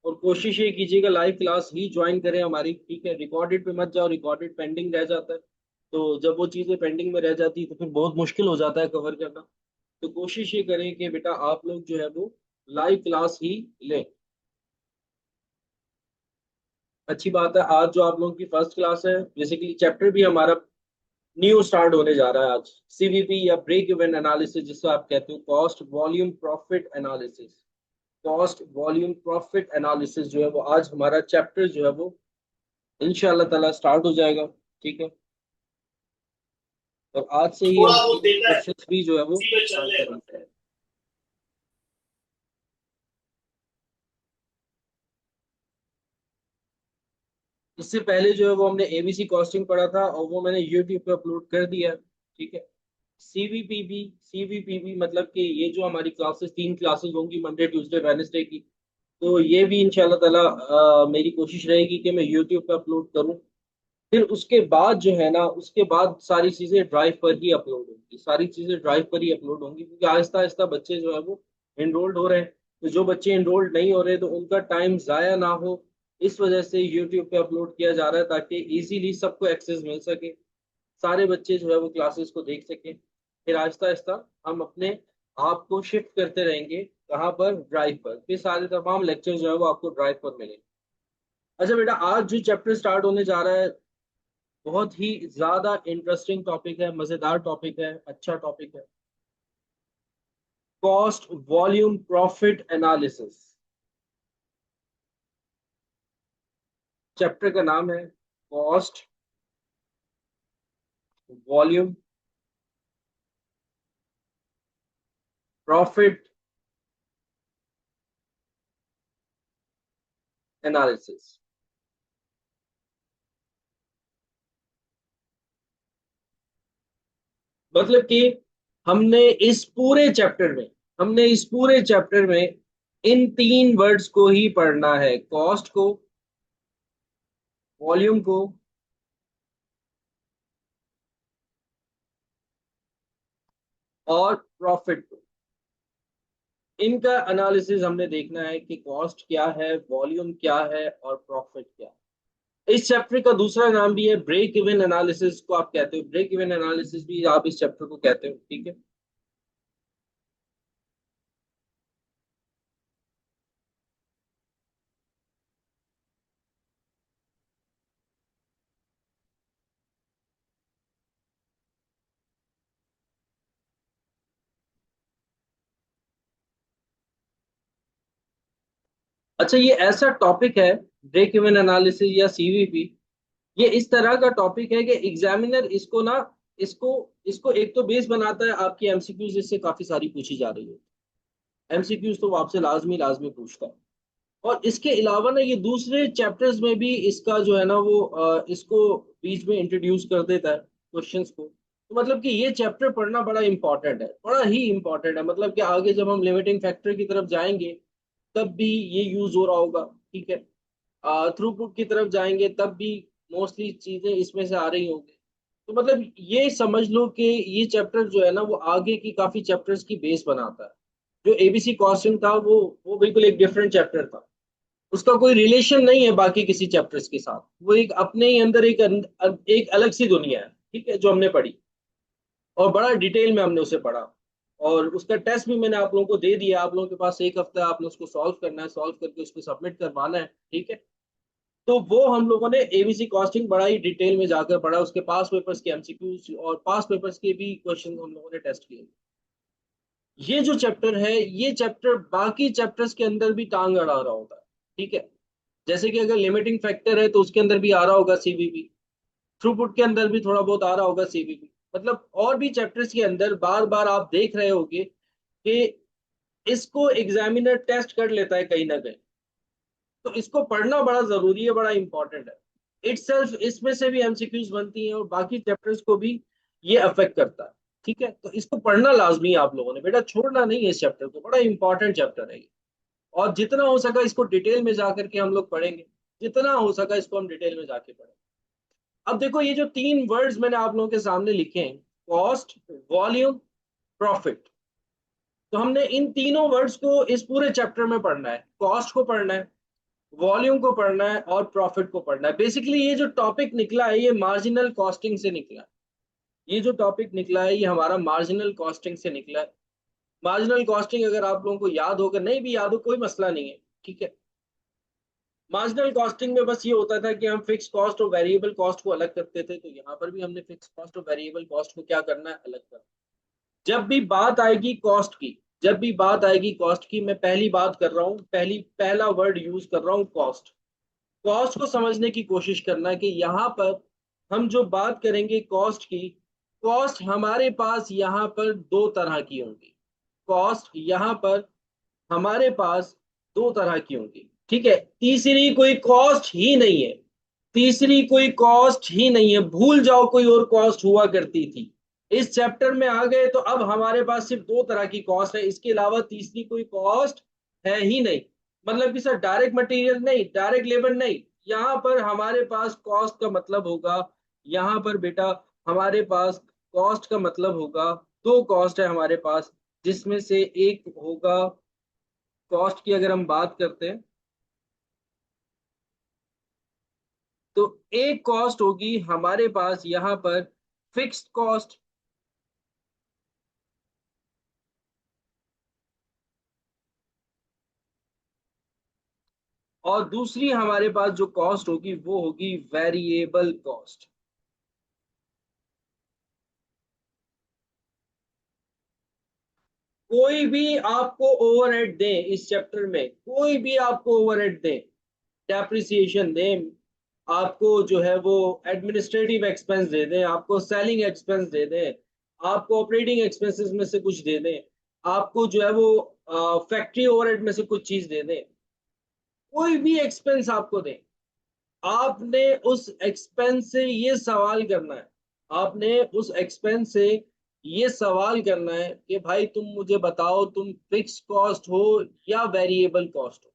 और कोशिश ये कीजिएगा लाइव क्लास ही ज्वाइन करें हमारी, ठीक है। रिकॉर्डेड पे मत जाओ, रिकॉर्डेड पेंडिंग रह जाता है। तो जब वो चीज़ें पेंडिंग में रह जाती है तो फिर बहुत मुश्किल हो जाता है कवर करना। तो कोशिश ये करें कि बेटा आप लोग जो है वो लाइव क्लास ही लें। अच्छी बात है, आज जो आप लोगों की फर्स्ट क्लास है, बेसिकली चैप्टर भी हमारा न्यू स्टार्ट होने जा रहा है आज। सीवीपी या ब्रेक इवन एनालिसिस जिसको आप कहते हो, cost volume profit analysis. Cost volume profit analysis जो है वो आज हमारा चैप्टर जो है वो इंशाल्लाह ताला स्टार्ट हो जाएगा, ठीक है। और आज से ही थोड़ा हम बहुत देता है, क्वेश्चंस भी जो है वो उसी में चल स्टार्ट लेगा। करेंगे। इससे पहले जो है वो हमने एबीसी कॉस्टिंग पढ़ा था और वो मैंने यूट्यूब पे अपलोड कर दिया, ठीक है। सीवीपीबी मतलब कि ये जो हमारी क्लासेस, 3 क्लासेस होंगी मंडे ट्यूसडे वेडनेसडे की। तो ये भी इंशाल्लाह ताला मेरी कोशिश रहेगी कि मैं यूट्यूब पे अपलोड करूं। फिर उसके बाद जो है ना, उसके बाद सारी चीजें ड्राइव पर ही अपलोड होंगी, सारी चीजें ड्राइव पर ही अपलोड होंगी, क्योंकि आहिस्ता आहिस्ता बच्चे जो है वो एनरोल्ड हो रहे हैं। तो जो बच्चे एनरोल्ड नहीं हो रहे तो उनका टाइम जाया ना हो, इस वजह से यूट्यूब पे अपलोड किया जा रहा है ताकि इजीली सबको एक्सेस मिल सके, सारे बच्चे जो है वो क्लासेस को देख सकें। फिर आहिस्ता आहिस्ता हम अपने आप को शिफ्ट करते रहेंगे, कहाँ पर, ड्राइव पर। फिर सारे तमाम लेक्चर जो है वो आपको ड्राइव पर मिलेंगे। अच्छा बेटा, आज जो चैप्टर स्टार्ट होने जा रहा है बहुत ही ज्यादा इंटरेस्टिंग टॉपिक है, मजेदार टॉपिक है, अच्छा टॉपिक है। Cost volume profit analysis chapter का नाम है। Cost volume profit analysis. मतलब कि हमने इस पूरे चैप्टर में हमने इस पूरे चैप्टर में इन 3 वर्ड्स को ही पढ़ना है, कॉस्ट को, वॉल्यूम को और प्रॉफिट को। इनका एनालिसिस हमने देखना है कि कॉस्ट क्या है, वॉल्यूम क्या है और प्रॉफिट क्या है। इस चैप्टर का दूसरा नाम भी है ब्रेक इवन एनालिसिस को आप कहते हो, ब्रेक इवन एनालिसिस भी आप इस चैप्टर को कहते हो, ठीक है। अच्छा, ये ऐसा टॉपिक है, ब्रेक इवन एनालिसिस या सीवीपी, ये इस तरह का टॉपिक है कि एग्जामिनर इसको ना, इसको इसको एक तो बेस बनाता है, आपकी एमसीक्यूज इससे काफी सारी पूछी जा रही है। एमसीक्यूज तो वो आपसे लाजमी लाजमी पूछता है। और इसके अलावा ना ये दूसरे चैप्टर्स में भी इसका जो है ना वो इसको बीच में इंट्रोड्यूस कर देता है क्वेश्चंस को। तो मतलब कि ये चैप्टर पढ़ना बड़ा इंपॉर्टेंट है, बड़ा ही इंपॉर्टेंट है। मतलब कि आगे जब हम लिमिटिंग फैक्टर की तरफ जाएंगे तब भी ये यूज हो रहा होगा, ठीक है। थ्रूपुट की तरफ जाएंगे तब भी मोस्टली चीजें इसमें से आ रही होंगी। तो मतलब ये समझ लो कि ये चैप्टर जो है ना वो आगे की काफी चैप्टर्स की बेस बनाता है। जो एबीसी कॉस्टिंग था वो बिल्कुल एक डिफरेंट चैप्टर था, उसका कोई रिलेशन नहीं है बाकी किसी चैप्टर्स के साथ। वो एक अपने ही अंदर एक अलग सी दुनिया है, ठीक है, जो हमने पढ़ी और बड़ा डिटेल में हमने उसे पढ़ा। और उसका टेस्ट भी मैंने आप लोगों को दे दिया, आप लोगों के पास एक हफ्ता आपने उसको सॉल्व करना है, सॉल्व करके उसको सबमिट करवाना है, ठीक है। तो वो हम लोगों ने एबीसी कॉस्टिंग बड़ा ही डिटेल में जाकर पढ़ा, उसके पास पेपर्स के एमसीक्यूज और पास पेपर्स के भी क्वेश्चन हम लोगों ने टेस्ट किए। ये जो चैप्टर है, ये चैप्टर बाकी चैप्टर्स के अंदर भी टांग अड़ा रहा होता है, ठीक है। जैसे कि अगर लिमिटिंग फैक्टर है तो उसके अंदर भी आ रहा होगा सीवीपी, थ्रूपुट के अंदर भी थोड़ा बहुत आ रहा होगा सीवीपी। मतलब और भी चैप्टर्स के अंदर बार बार आप देख रहे होगे कि इसको एग्जामिनर टेस्ट कर लेता है कहीं ना कहीं। तो इसको पढ़ना बड़ा जरूरी है, बड़ा इंपॉर्टेंट है इटसेल्फ। इसमें से भी एमसीक्यूज बनती हैं और बाकी चैप्टर्स को भी ये अफेक्ट करता है, ठीक है। तो इसको पढ़ना लाजमी है आप लोगों ने, बेटा छोड़ना नहीं है इस चैप्टर को, बड़ा इंपॉर्टेंट चैप्टर है ये। और जितना हो सका इसको डिटेल में जाकर के हम लोग पढ़ेंगे, जितना हो सका इसको हम डिटेल में जाके पढ़ेंगे। अब देखो ये जो 3 वर्ड्स मैंने आप लोगों के सामने लिखे हैं, कॉस्ट वॉल्यूम प्रॉफिट, तो हमने इन तीनों वर्ड्स को इस पूरे चैप्टर में पढ़ना है। कॉस्ट को पढ़ना है, वॉल्यूम को पढ़ना है और प्रॉफिट को पढ़ना है। बेसिकली ये जो टॉपिक निकला है ये मार्जिनल कॉस्टिंग से निकला है। ये जो टॉपिक निकला है ये हमारा मार्जिनल कॉस्टिंग से निकला है। मार्जिनल कॉस्टिंग अगर आप लोगों को याद होगा, नहीं भी याद हो कोई मसला नहीं है, ठीक है। मार्जिनल कॉस्टिंग में बस ये होता था कि हम फिक्स कॉस्ट और वेरिएबल कॉस्ट को अलग करते थे, तो यहाँ पर भी हमने फिक्स कॉस्ट और वेरिएबल कॉस्ट को क्या करना है, अलग करना। जब भी बात आएगी कॉस्ट की, जब भी बात आएगी कॉस्ट की, मैं पहली बात कर रहा हूँ, पहला वर्ड यूज कर रहा हूँ, कॉस्ट। कॉस्ट को समझने की कोशिश करना कि यहाँ पर हम जो बात करेंगे कॉस्ट की, कॉस्ट हमारे पास यहाँ पर दो तरह की होंगी। कॉस्ट यहाँ पर हमारे पास दो तरह की होंगी, ठीक है। तीसरी कोई कॉस्ट ही नहीं है, तीसरी कोई कॉस्ट ही नहीं है, भूल जाओ कोई और कॉस्ट हुआ करती थी। इस चैप्टर में आ गए तो अब हमारे पास सिर्फ दो तरह की कॉस्ट है, इसके अलावा तीसरी कोई कॉस्ट है ही नहीं। मतलब कि सर डायरेक्ट मटेरियल नहीं, डायरेक्ट लेबर नहीं, यहाँ पर हमारे पास कॉस्ट का मतलब होगा, यहाँ पर बेटा हमारे पास कॉस्ट का मतलब होगा, दो कॉस्ट है हमारे पास, जिसमें से एक होगा, कॉस्ट की अगर हम बात करते हैं तो एक कॉस्ट होगी हमारे पास यहाँ पर फिक्स्ड कॉस्ट, और दूसरी हमारे पास जो कॉस्ट होगी वो होगी वेरिएबल कॉस्ट। कोई भी आपको ओवरहेड दे इस चैप्टर में, कोई भी आपको ओवरहेड दे, डेप्रिसिएशन दे, आपको जो है वो एडमिनिस्ट्रेटिव एक्सपेंस दे दें, आपको सेलिंग एक्सपेंस दे दें, आपको ऑपरेटिंग एक्सपेंसेस में से कुछ दे दें, आपको जो है वो फैक्ट्री ओवरहेड में से कुछ चीज दे दें, कोई भी एक्सपेंस आपको दे, आपने उस एक्सपेंस से ये सवाल करना है, आपने उस एक्सपेंस से ये सवाल करना है कि भाई तुम मुझे बताओ तुम फिक्स कॉस्ट हो या वेरिएबल कॉस्ट हो,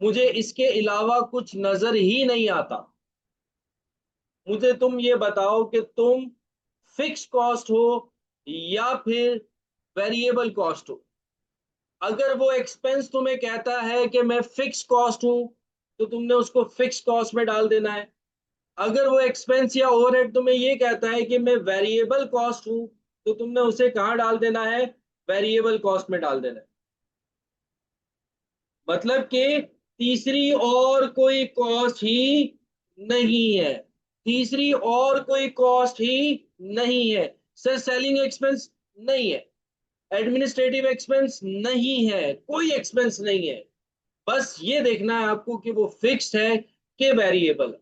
मुझे इसके अलावा कुछ नजर ही नहीं आता। मुझे तुम ये बताओ कि तुम फिक्स कॉस्ट हो या फिर वेरिएबल कॉस्ट हो। अगर वो एक्सपेंस तुम्हें कहता है कि मैं फिक्स कॉस्ट हूं तो तुमने उसको फिक्स कॉस्ट में डाल देना है। अगर वो एक्सपेंस या ओवरहेड तुम्हें ये कहता है कि मैं वेरिएबल कॉस्ट हूं तो तुमने उसे कहाँ डाल देना है, वेरिएबल कॉस्ट में डाल देना है। मतलब कि तीसरी और कोई कॉस्ट ही नहीं है, तीसरी और कोई कॉस्ट ही नहीं है। सर सेलिंग एक्सपेंस नहीं है, एडमिनिस्ट्रेटिव एक्सपेंस नहीं है, कोई एक्सपेंस नहीं है। बस ये देखना है आपको कि वो फिक्स्ड है कि वेरिएबल।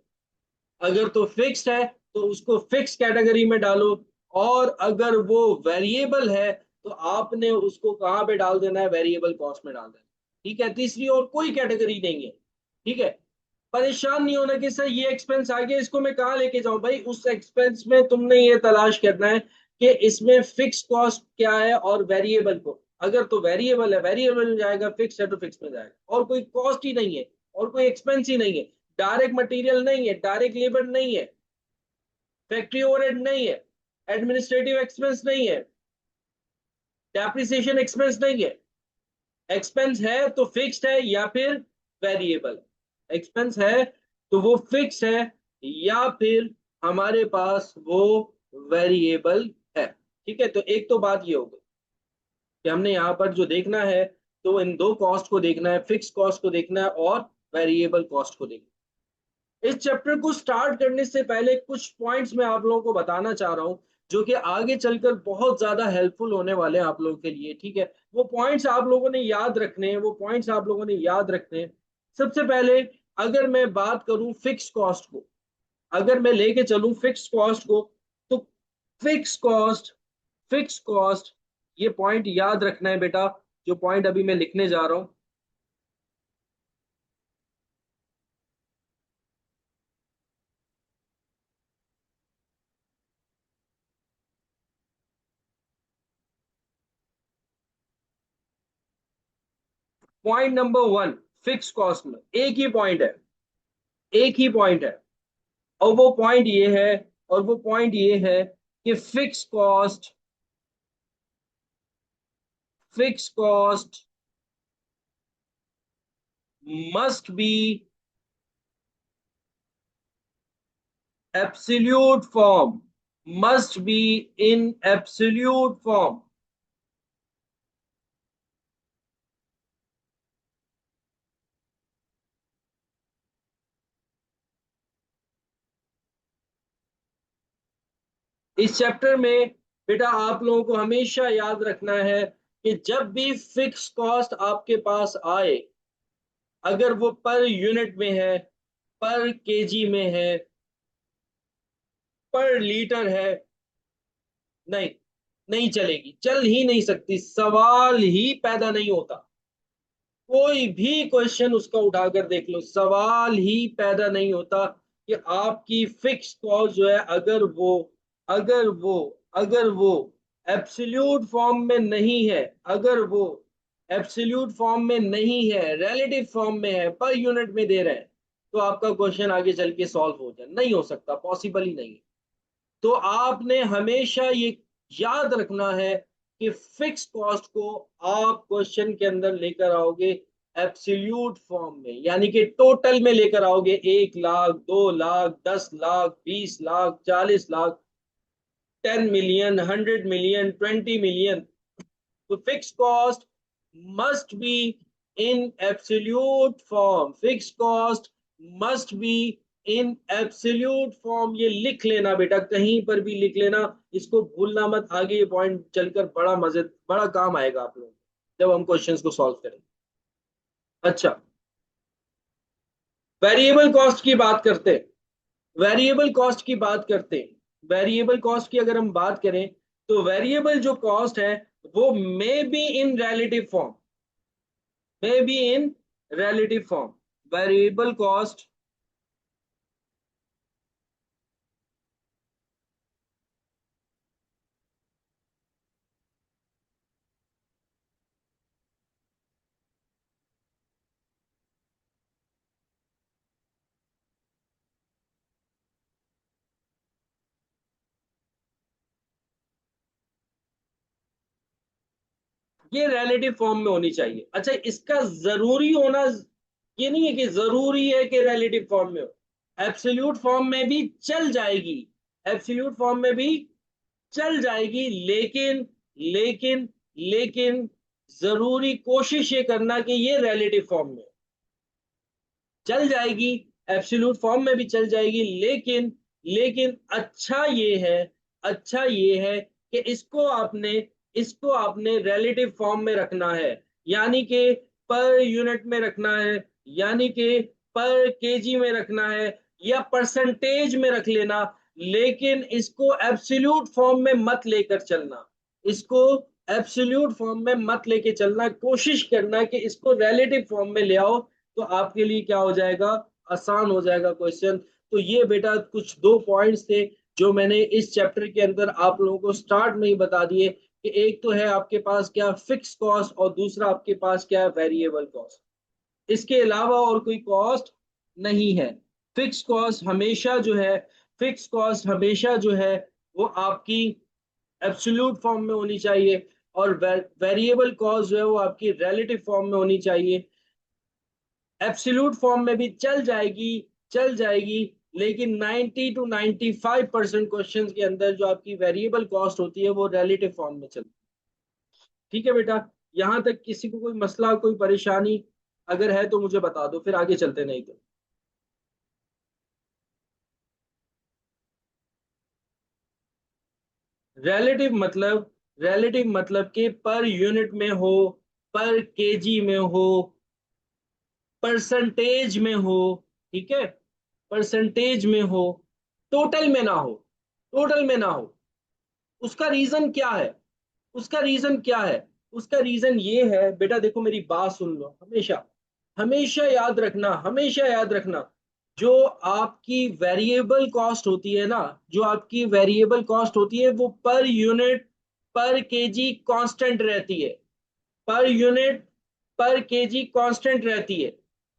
अगर तो फिक्स्ड है तो उसको फिक्स कैटेगरी में डालो, और अगर वो वेरिएबल है तो आपने उसको कहाँ पे डाल देना है, वेरिएबल कॉस्ट में डाल देना है। ठीक है, तीसरी और कोई कैटेगरी नहीं है। ठीक है, परेशान नहीं होना कि सर ये एक्सपेंस आ गया इसको मैं कहाँ लेके जाऊं, भाई उस एक्सपेंस में तुमने ये तलाश करना है कि इसमें फिक्स कॉस्ट क्या है और वेरिएबल को, अगर तो वेरिएबल है वेरिएबल में जाएगा, फिक्स है तो फिक्स में जाएगा, और कोई कॉस्ट ही नहीं है और कोई एक्सपेंस ही नहीं है, डायरेक्ट मटेरियल नहीं है, डायरेक्ट लेबर नहीं है, फैक्ट्री ओवरहेड नहीं है, एडमिनिस्ट्रेटिव एक्सपेंस नहीं है, डेप्रिसिएशन एक्सपेंस नहीं है। एक्सपेंस है तो फिक्स्ड है या फिर वेरिएबल, एक्सपेंस है तो वो फिक्स है या फिर हमारे पास वो वेरिएबल है। ठीक है, तो एक तो बात ये हो गई कि हमने यहाँ पर जो देखना है तो इन दो कॉस्ट को देखना है, फिक्स कॉस्ट को देखना है और वेरिएबल कॉस्ट को देखना है। इस चैप्टर को स्टार्ट करने से पहले कुछ पॉइंट्स मैं आप लोगों को बताना चाह रहा हूं जो कि आगे चलकर बहुत ज्यादा हेल्पफुल होने वाले हैं आप लोगों के लिए। ठीक है, वो पॉइंट्स आप लोगों ने याद रखने हैं, वो पॉइंट्स आप लोगों ने याद रखने हैं। सबसे पहले अगर मैं बात करूं फिक्स कॉस्ट को, अगर मैं लेके चलूं फिक्स कॉस्ट को, तो फिक्स कॉस्ट, फिक्स कॉस्ट, ये पॉइंट याद रखना है बेटा, जो पॉइंट अभी मैं लिखने जा रहा हूं। Point number one, fix cost में एक ही पॉइंट है, एक ही पॉइंट है, और वो पॉइंट ये है, और वो पॉइंट ये है कि fix cost, fix cost must be absolute form, must be in absolute form. इस चैप्टर में बेटा आप लोगों को हमेशा याद रखना है कि जब भी फिक्स कॉस्ट आपके पास आए, अगर वो पर यूनिट में है, पर केजी में है, पर लीटर है, नहीं, नहीं चलेगी, चल ही नहीं सकती, सवाल ही पैदा नहीं होता। कोई भी क्वेश्चन उसका उठाकर देख लो, सवाल ही पैदा नहीं होता कि आपकी फिक्स कॉस्ट जो है, अगर वो अगर वो एब्सोल्यूट फॉर्म में नहीं है, अगर वो एब्सोल्यूट फॉर्म में नहीं है, रिलेटिव फॉर्म में है, पर यूनिट में दे रहे हैं, तो आपका क्वेश्चन आगे चल के सॉल्व हो जाए, नहीं हो सकता, पॉसिबल ही नहीं है। तो आपने हमेशा ये याद रखना है कि फिक्स कॉस्ट को आप क्वेश्चन के अंदर लेकर आओगे एब्सोल्यूट फॉर्म में, यानी कि टोटल में लेकर आओगे, 1 lakh, 2 lakh, 10 lakh, 20 lakh, 40 lakh, 10 million, 100 million, 20 million. तो fix cost must be in absolute form, fix cost must be in absolute form. ये लिख लेना बेटा, कहीं पर भी लिख लेना, इसको भूलना मत, आगे ये पॉइंट चलकर बड़ा काम आएगा आप लोगों को जब हम क्वेश्चंस को सॉल्व करेंगे। अच्छा, वेरिएबल कॉस्ट की बात करते हैं, वेरिएबल कॉस्ट की बात करते हैं, वेरिएबल कॉस्ट की अगर हम बात करें, तो वेरिएबल जो कॉस्ट है वो may be in relative form, may be in relative form, variable cost. ये रिलेटिव फॉर्म में होनी चाहिए। अच्छा, इसका जरूरी होना ये नहीं है कि जरूरी है कि रिलेटिव फॉर्म में हो, एब्सोल्यूट फॉर्म में भी चल जाएगी, एब्सोल्यूट फॉर्म में भी चल जाएगी, लेकिन लेकिन लेकिन जरूरी कोशिश ये करना कि ये रिलेटिव फॉर्म में हो। चल जाएगी, एब्सोल्यूट फॉर्म में भी चल जाएगी, लेकिन अच्छा ये है कि इसको आपने रिलेटिव फॉर्म में रखना है, यानी कि पर यूनिट में रखना है, यानी कि पर केजी में रखना है, या परसेंटेज में रख लेना, लेकिन इसको एब्सोल्यूट फॉर्म में मत लेकर चलना, इसको एब्सोल्यूट फॉर्म में मत लेके चलना, कोशिश करना कि इसको रिलेटिव फॉर्म में ले आओ, तो आपके लिए क्या हो जाएगा, आसान हो जाएगा क्वेश्चन। तो ये बेटा कुछ दो पॉइंट्स थे जो मैंने इस चैप्टर के अंदर आप लोगों को स्टार्ट में ही बता दिए, कि एक तो है आपके पास क्या फिक्स कॉस्ट, और दूसरा आपके पास क्या है वेरिएबल कॉस्ट, इसके अलावा और कोई कॉस्ट नहीं है। फिक्स कॉस्ट हमेशा जो है, फिक्स कॉस्ट हमेशा जो है वो आपकी एब्सोल्यूट फॉर्म में होनी चाहिए, और वेरिएबल कॉस्ट जो है वो आपकी रिलेटिव फॉर्म में होनी चाहिए। एब्सोल्यूट फॉर्म में भी चल जाएगी, लेकिन 90 टू 95% क्वेश्चंस के अंदर जो आपकी वेरिएबल कॉस्ट होती है वो रिलेटिव फॉर्म में चलती है। ठीक है बेटा, यहां तक किसी को कोई मसला, कोई परेशानी अगर है तो मुझे बता दो, फिर आगे चलते, नहीं तो। रिलेटिव मतलब कि पर यूनिट में हो, पर केजी में हो, परसेंटेज में हो, ठीक है, परसेंटेज में हो, टोटल में ना हो, टोटल में ना हो। उसका रीजन क्या है, उसका रीजन क्या है, उसका रीजन ये है बेटा, देखो मेरी बात सुन लो, हमेशा हमेशा याद रखना, हमेशा याद रखना, जो आपकी वेरिएबल कॉस्ट होती है ना, जो आपकी वेरिएबल कॉस्ट होती है वो पर यूनिट, पर केजी कांस्टेंट रहती है, पर यूनिट, पर केजी कांस्टेंट रहती है,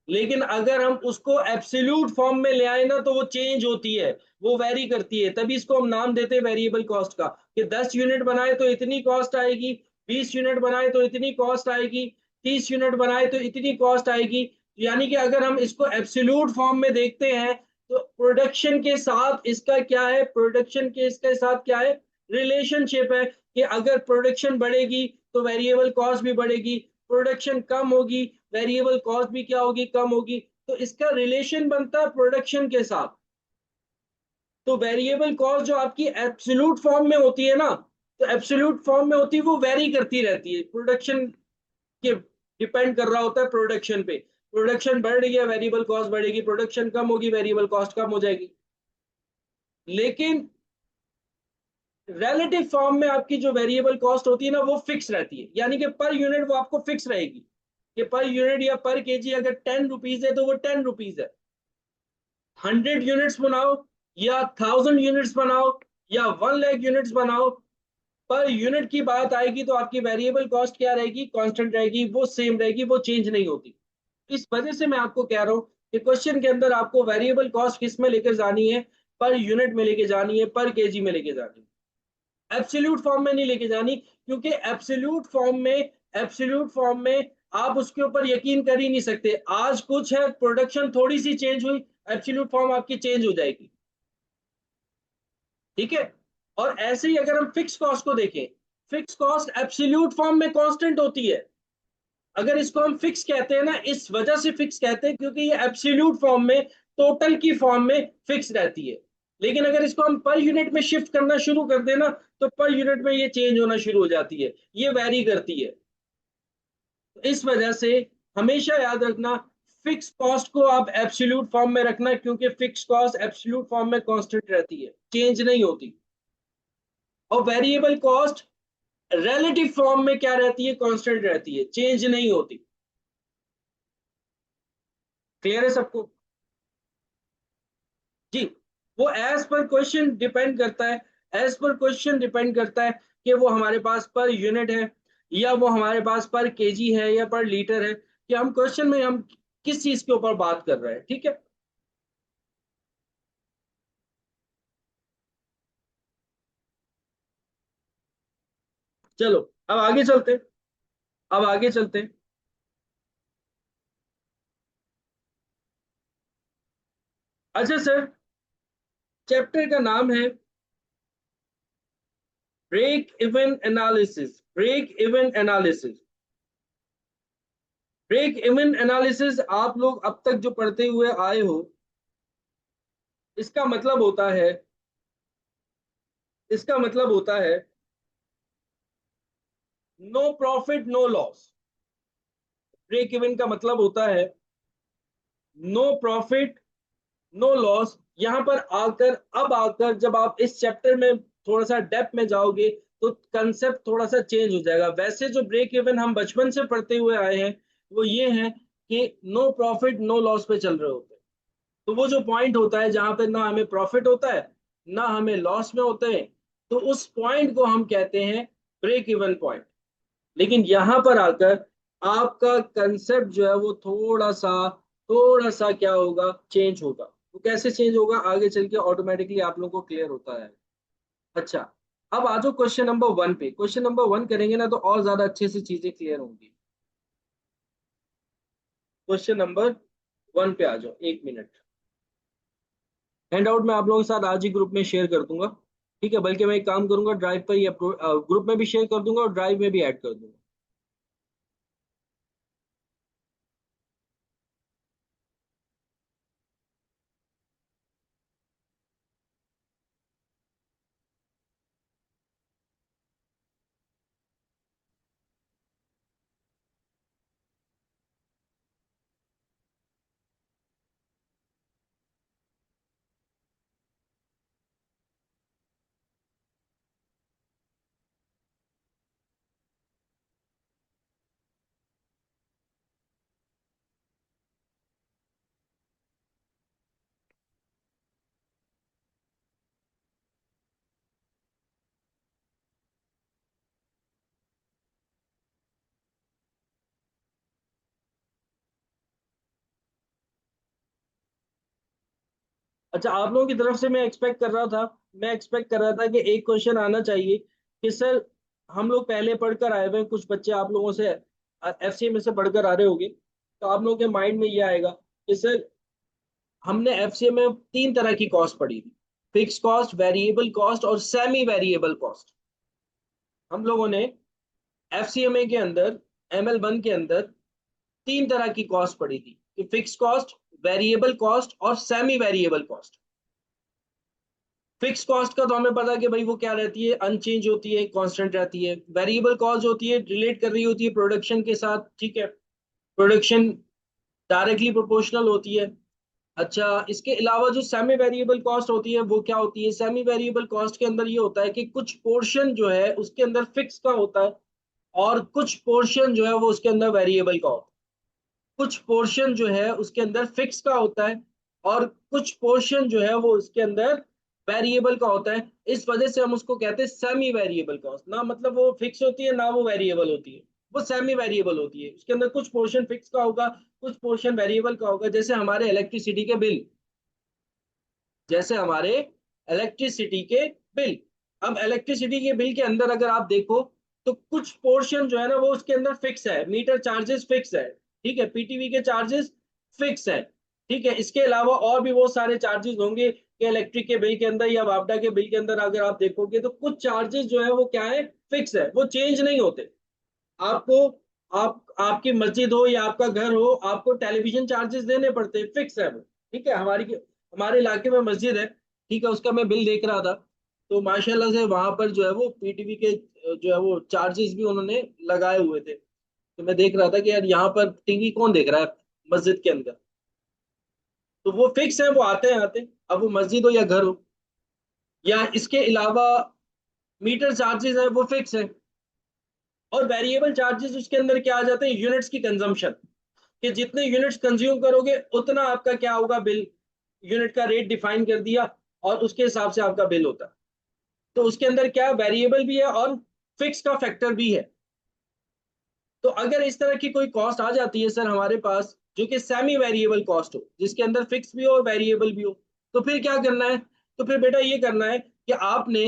लेकिन अगर हम उसको एब्सोल्यूट फॉर्म में ले आए ना तो वो चेंज होती है, वो वेरी करती है, तभी इसको हम नाम देते हैं वेरिएबल कॉस्ट का, कि 10 यूनिट बनाए तो इतनी कॉस्ट आएगी, 20 यूनिट बनाए तो इतनी कॉस्ट आएगी, 30 यूनिट बनाए तो इतनी कॉस्ट आएगी। यानी कि अगर हम इसको एब्सोल्यूट फॉर्म में देखते हैं तो प्रोडक्शन के साथ इसका क्या है, प्रोडक्शन के इसके साथ क्या है, रिलेशनशिप है कि अगर प्रोडक्शन बढ़ेगी तो वेरिएबल कॉस्ट भी बढ़ेगी, प्रोडक्शन कम होगी वेरिएबल कॉस्ट भी क्या होगी, कम होगी। तो इसका रिलेशन बनता है प्रोडक्शन के साथ। तो वेरिएबल कॉस्ट जो आपकी एब्सोल्यूट फॉर्म में होती है ना, तो एब्सोल्यूट फॉर्म में होती है वो वेरी करती रहती है, प्रोडक्शन के डिपेंड कर रहा होता है प्रोडक्शन पे। प्रोडक्शन बढ़ रही है वेरिएबल कॉस्ट बढ़ेगी, प्रोडक्शन कम होगी वेरिएबल कॉस्ट कम हो जाएगी। लेकिन रिलेटिव फॉर्म में आपकी जो वेरिएबल कॉस्ट होती है ना वो फिक्स रहती है, यानी कि पर यूनिट वो आपको फिक्स रहेगी कि पर यूनिट या पर केजी अगर 10 रुपीज है तो वो 10 रुपीज है। 100 यूनिट्स बनाओ या 1000 यूनिट्स बनाओ या 1 लाख यूनिट्स बनाओ, पर यूनिट की बात आएगी तो आपकी वेरिएबल कॉस्ट क्या रहेगी, कांस्टेंट रहेगी, वो सेम रहेगी, वो चेंज नहीं होती। इस वजह से मैं आपको कह रहा हूं कि क्वेश्चन के अंदर आपको वेरिएबल कॉस्ट किस में लेकर जानी है, पर यूनिट में लेके जानी है, पर केजी में लेके जानी है, एब्सोल्यूट फॉर्म में नहीं लेके जानी। क्योंकि एब्सोल्यूट फॉर्म में आप उसके ऊपर यकीन कर ही नहीं सकते, आज कुछ है प्रोडक्शन थोड़ी सी चेंज हुई, एब्सोल्यूट फॉर्म आपकी चेंज हो जाएगी। ठीक है। और ऐसे ही अगर हम फिक्स कॉस्ट को देखें, फिक्स कॉस्ट एब्सोल्यूट फॉर्म में कांस्टेंट होती है। अगर इसको हम फिक्स कहते हैं ना, इस वजह से फिक्स कहते हैं क्योंकि ये एब्सोल्यूट फॉर्म में, टोटल की फॉर्म में फिक्स रहती है। लेकिन अगर इसको हम पर यूनिट में शिफ्ट करना शुरू कर देना तो पर यूनिट में ये चेंज होना शुरू हो जाती है, ये वेरी करती है। तो इस वजह से हमेशा याद रखना, फिक्स कॉस्ट को आप एब्सोल्यूट फॉर्म में रखना, क्योंकि फिक्स कॉस्ट एब्सोल्यूट फॉर्म में कांस्टेंट रहती है, चेंज नहीं होती। और वेरिएबल कॉस्ट रिलेटिव फॉर्म में क्या रहती है, कांस्टेंट रहती है, चेंज नहीं होती। क्लियर है सबको? जी। वो एज पर क्वेश्चन डिपेंड करता है, एज पर क्वेश्चन डिपेंड करता है कि वो हमारे पास पर यूनिट है या वो हमारे पास पर केजी है या पर लीटर है, कि हम क्वेश्चन में हम किस चीज के ऊपर बात कर रहे हैं। ठीक है। चलो अब आगे चलते हैं, अब आगे चलते हैं। अच्छा सर, चैप्टर का नाम है break even analysis, break even analysis. Break even analysis आप लोग अब तक जो पढ़ते हुए आए हो, इसका मतलब होता है, इसका मतलब होता है no profit no loss. Break even का मतलब होता है नो प्रॉफिट नो लॉस। यहां पर आकर, अब आकर जब आप इस चैप्टर में थोड़ा सा डेप्थ में जाओगे तो कंसेप्ट थोड़ा सा चेंज हो जाएगा। वैसे जो ब्रेक इवन हम बचपन से पढ़ते हुए आए हैं वो ये है कि नो प्रॉफिट नो लॉस पे चल रहे होते हैं। तो वो जो पॉइंट होता है जहां पे ना हमें प्रॉफिट होता है ना हमें लॉस में होते हैं, तो उस पॉइंट को हम कहते हैं ब्रेक इवन पॉइंट। लेकिन यहां पर आकर आपका कंसेप्ट जो है वो थोड़ा सा क्या होगा, चेंज होगा। वो कैसे चेंज होगा आगे चल के ऑटोमेटिकली आप लोगों को क्लियर होता है। अच्छा, अब आ जाओ क्वेश्चन नंबर 1 पे। क्वेश्चन नंबर 1 करेंगे ना तो और ज्यादा अच्छे से चीजें क्लियर होंगी। क्वेश्चन नंबर 1 पे आ जाओ, 1 मिनट। हैंड आउट मैं आप लोगों के साथ आज ही ग्रुप में शेयर कर दूंगा। ठीक है, बल्कि मैं एक काम करूंगा, ड्राइव पर ही ग्रुप में भी शेयर कर दूंगा और ड्राइव में भी ऐड कर दूंगा। अच्छा, आप लोगों की तरफ से मैं एक्सपेक्ट कर रहा था कि एक क्वेश्चन आना चाहिए कि सर, हम लोग पहले पढ़कर आए हुए हैं, कुछ बच्चे आप लोगों से एफसी में से पढ़कर आ रहे होंगे, तो आप लोगों के माइंड में ये आएगा कि सर हमने एफसीए में तीन तरह की कॉस्ट पढ़ी थी, फिक्स कॉस्ट, वेरिएबल कॉस्ट और सेमी वेरिएबल कॉस्ट। हम लोगों ने एफसीएमए के अंदर, ML1 के अंदर तीन तरह की कॉस्ट पढ़ी थी कि फिक्स कॉस्ट, वेरिएबल कॉस्ट और semi variable cost. Fix cost का तो हमें पता है कि भाई वो क्या रहती है, अनचेंज होती है, कांस्टेंट रहती है। वेरिएबल कॉस्ट होती है, रिलेट कर रही होती है प्रोडक्शन के साथ, ठीक है, प्रोडक्शन डायरेक्टली प्रोपोर्शनल होती है। अच्छा, इसके अलावा जो सेमी वेरिएबल कॉस्ट होती है वो क्या होती है, सेमी वेरिएबल कॉस्ट के अंदर ये होता है कि कुछ पोर्शन जो है उसके अंदर फिक्स का होता है और कुछ पोर्शन जो है वो उसके अंदर वेरिएबल का होता है। कुछ पोर्शन जो है उसके अंदर फिक्स का होता है और कुछ पोर्शन जो है वो उसके अंदर वेरिएबल का होता है। इस वजह से हम उसको कहते हैं सेमी वेरिएबल कॉस्ट। ना मतलब वो फिक्स होती है ना वो वेरिएबल होती है, वो सेमी वेरिएबल होती है। उसके अंदर कुछ पोर्शन फिक्स का होगा, कुछ पोर्शन वेरिएबल का होगा। जैसे हमारे इलेक्ट्रिसिटी के बिल, जैसे हमारे इलेक्ट्रिसिटी के बिल। अब इलेक्ट्रिसिटी के बिल के अंदर अगर आप देखो तो कुछ पोर्शन जो है ना वो उसके अंदर फिक्स है, मीटर चार्जेस फिक्स है, ठीक है, पीटीवी के चार्जेस फिक्स है, ठीक है। इसके अलावा और भी बहुत सारे चार्जेस होंगे कि इलेक्ट्रिक के बिल के अंदर या वापडा के बिल के अंदर अगर आप देखोगे तो कुछ चार्जेस जो है वो क्या है, फिक्स है, वो चेंज नहीं होते। आपको, आप आपकी मस्जिद हो या आपका घर हो, आपको टेलीविजन चार्जेस देने पड़ते हैं, फिक्स है वो, ठीक है। हमारे इलाके में मस्जिद है, ठीक है, उसका मैं बिल देख रहा था। तो माशाल्लाह से वहां पर जो है वो पीटीवी के जो है वो चार्जेस भी उन्होंने लगाए हुए थे। तो मैं देख रहा था कि यार यहाँ पर टीवी कौन देख रहा है मस्जिद के अंदर, तो वो फिक्स है, वो आते हैं आते। अब वो मस्जिद हो या घर हो, या इसके अलावा मीटर चार्जेस है वो फिक्स है। और वेरिएबल चार्जेस उसके अंदर क्या आ जाते हैं, यूनिट्स की कंजम्पशन, कि जितने यूनिट्स कंज्यूम करोगे उतना आपका क्या होगा बिल। यूनिट का रेट डिफाइन कर दिया और उसके हिसाब से आपका बिल होता है। तो उसके अंदर क्या वेरिएबल भी है और फिक्स का फैक्टर भी है। तो अगर इस तरह की कोई कॉस्ट आ जाती है सर हमारे पास जो कि सेमी वेरिएबल कॉस्ट हो, जिसके अंदर फिक्स भी हो और वेरिएबल भी हो, तो फिर क्या करना है, तो फिर बेटा ये करना है कि आपने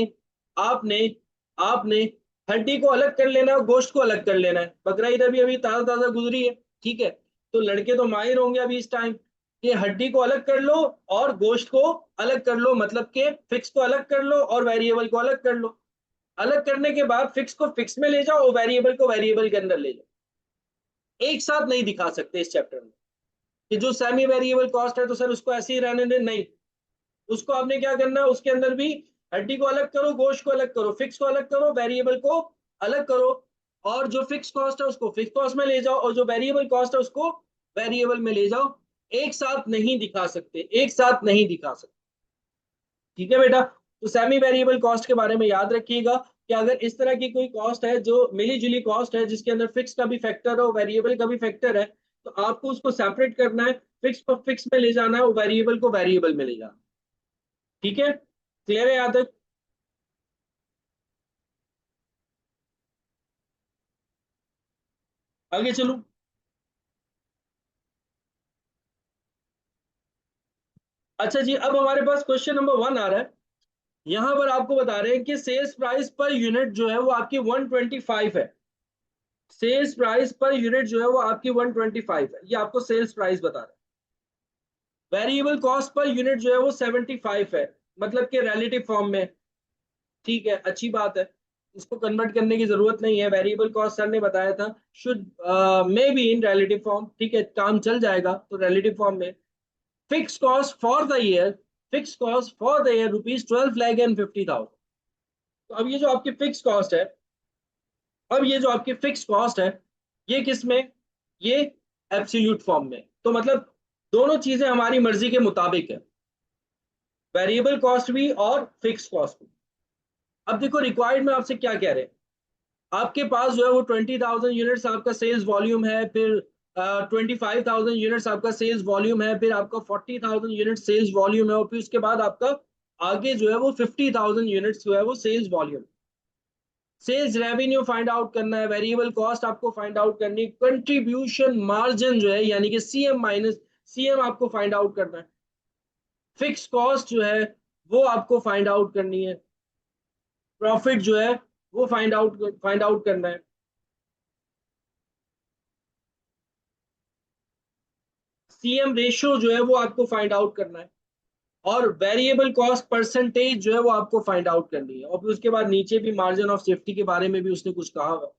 आपने आपने हड्डी को अलग कर लेना है और गोश्त को अलग कर लेना है। बकरा ईद अभी अभी ताजा ताजा गुजरी है, ठीक है। तो लड़के तो माहिर होंगे अभी इस टाइम कि हड्डी को अलग कर लो और गोश्त को अलग कर लो, मतलब कि फिक्स को अलग कर लो और वेरिएबल को अलग कर लो। अलग करने के बाद फिक्स को फिक्स में ले जाओ और वेरिएबल को वेरिएबल के अंदर ले जाओ। एक साथ नहीं दिखा सकते इस चैप्टर में कि जो सेमी वेरिएबल कॉस्ट है तो सर उसको ऐसे ही रहने दें, नहीं। उसको आपने क्या करना है, उसके अंदर भी हड्डी को अलग करो, गोश्त को अलग करो, फिक्स को अलग करो, वेरिएबल को अलग करो। और जो फिक्स कॉस्ट है उसको फिक्स कॉस्ट में ले जाओ और जो वेरिएबल कॉस्ट है उसको वेरिएबल में ले जाओ। एक साथ नहीं दिखा सकते, एक साथ नहीं दिखा सकते, ठीक है बेटा। तो सेमी वेरिएबल कॉस्ट के बारे में याद रखिएगा कि अगर इस तरह की कोई कॉस्ट है जो मिली जुली कॉस्ट है जिसके अंदर फिक्स का भी फैक्टर हो, वेरिएबल का भी फैक्टर है, तो आपको उसको सेपरेट करना है, फिक्स को फिक्स में ले जाना है और वेरिएबल को वेरिएबल में ले जाना, ठीक है। क्लियर है यहाँ तक? आगे चलूं? अच्छा जी, अब हमारे पास क्वेश्चन नंबर 1 आ रहा है। यहां पर आपको बता रहे हैं कि सेल्स प्राइस पर यूनिट जो है वो आपकी 125 है। सेल्स प्राइस पर यूनिट जो है वो आपकी 125 है, ये आपको सेल्स प्राइस बता रहा है। वेरिएबल कॉस्ट पर यूनिट जो है वो 75 है, मतलब कि रिलेटिव फॉर्म में, ठीक है, अच्छी बात है। इसको कन्वर्ट करने की जरूरत नहीं है, वेरिएबल कॉस्ट सर ने बताया था should may be in relative form, ठीक है, काम चल जाएगा तो रिलेटिव फॉर्म में। Fix cost for the year, fix cost for the year ₹12,50,000। तो अब ये जो आपकी फिक्स कॉस्ट है, अब ये जो आपकी फिक्स कॉस्ट है, ये किस में, ये एब्सोल्यूट फॉर्म में। तो मतलब दोनों चीजें हमारी मर्जी के मुताबिक है, वेरिएबल कॉस्ट भी और फिक्स कॉस्ट भी। अब देखो रिक्वायर्ड में आपसे क्या कह रहे हैं, आपके पास जो है वो 20,000 यूनिट्स आपका सेल्स वॉल्यूम है, फिर 25,000 यूनिट्स आपका सेल्स वॉल्यूम है, फिर आपका 40,000 यूनिट सेल्स वॉल्यूम है और फिर उसके बाद आपका आगे जो है वो 50,000 यूनिट्स जो है वो sales volume. Sales revenue find out करना है, वेरिएबल कॉस्ट आपको फाइंड आउट करनी है, कंट्रीब्यूशन मार्जिन जो है यानी कि सीएम माइनस सीएम आपको फाइंड आउट करना है, फिक्स कॉस्ट जो है वो आपको फाइंड आउट करनी है, प्रॉफिट जो है वो फाइंड आउट, फाइंड आउट करना है। Find out, find out, find out, find out, find out, find out, find out, find out, find out, find out, find out, find out, find out, करना है। CM ratio जो है वो आपको find out करना है, और वेरिएबल कॉस्ट परसेंटेज जो है वो आपको फाइंड आउट करनी है। और फिर उसके बाद नीचे भी मार्जिन ऑफ सेफ्टी के बारे में भी उसने कुछ कहा हुआ है,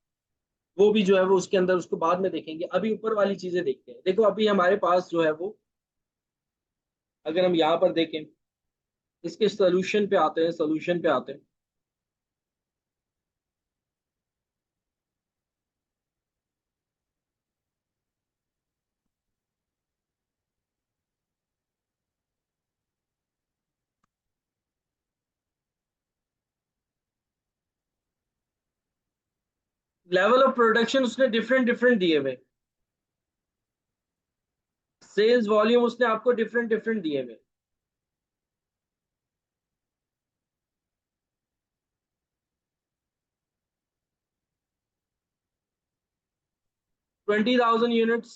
वो भी जो है वो उसके अंदर, उसको बाद में देखेंगे। अभी ऊपर वाली चीजें देखते हैं। देखो अभी हमारे पास जो है वो, अगर हम यहाँ पर देखें, इसके सोल्यूशन पे आते हैं, सोल्यूशन पे आते हैं। लेवल ऑफ प्रोडक्शन उसने डिफरेंट डिफरेंट दिए हुए, सेल्स वॉल्यूम उसने आपको डिफरेंट डिफरेंट दिए हुए। 20,000 यूनिट्स,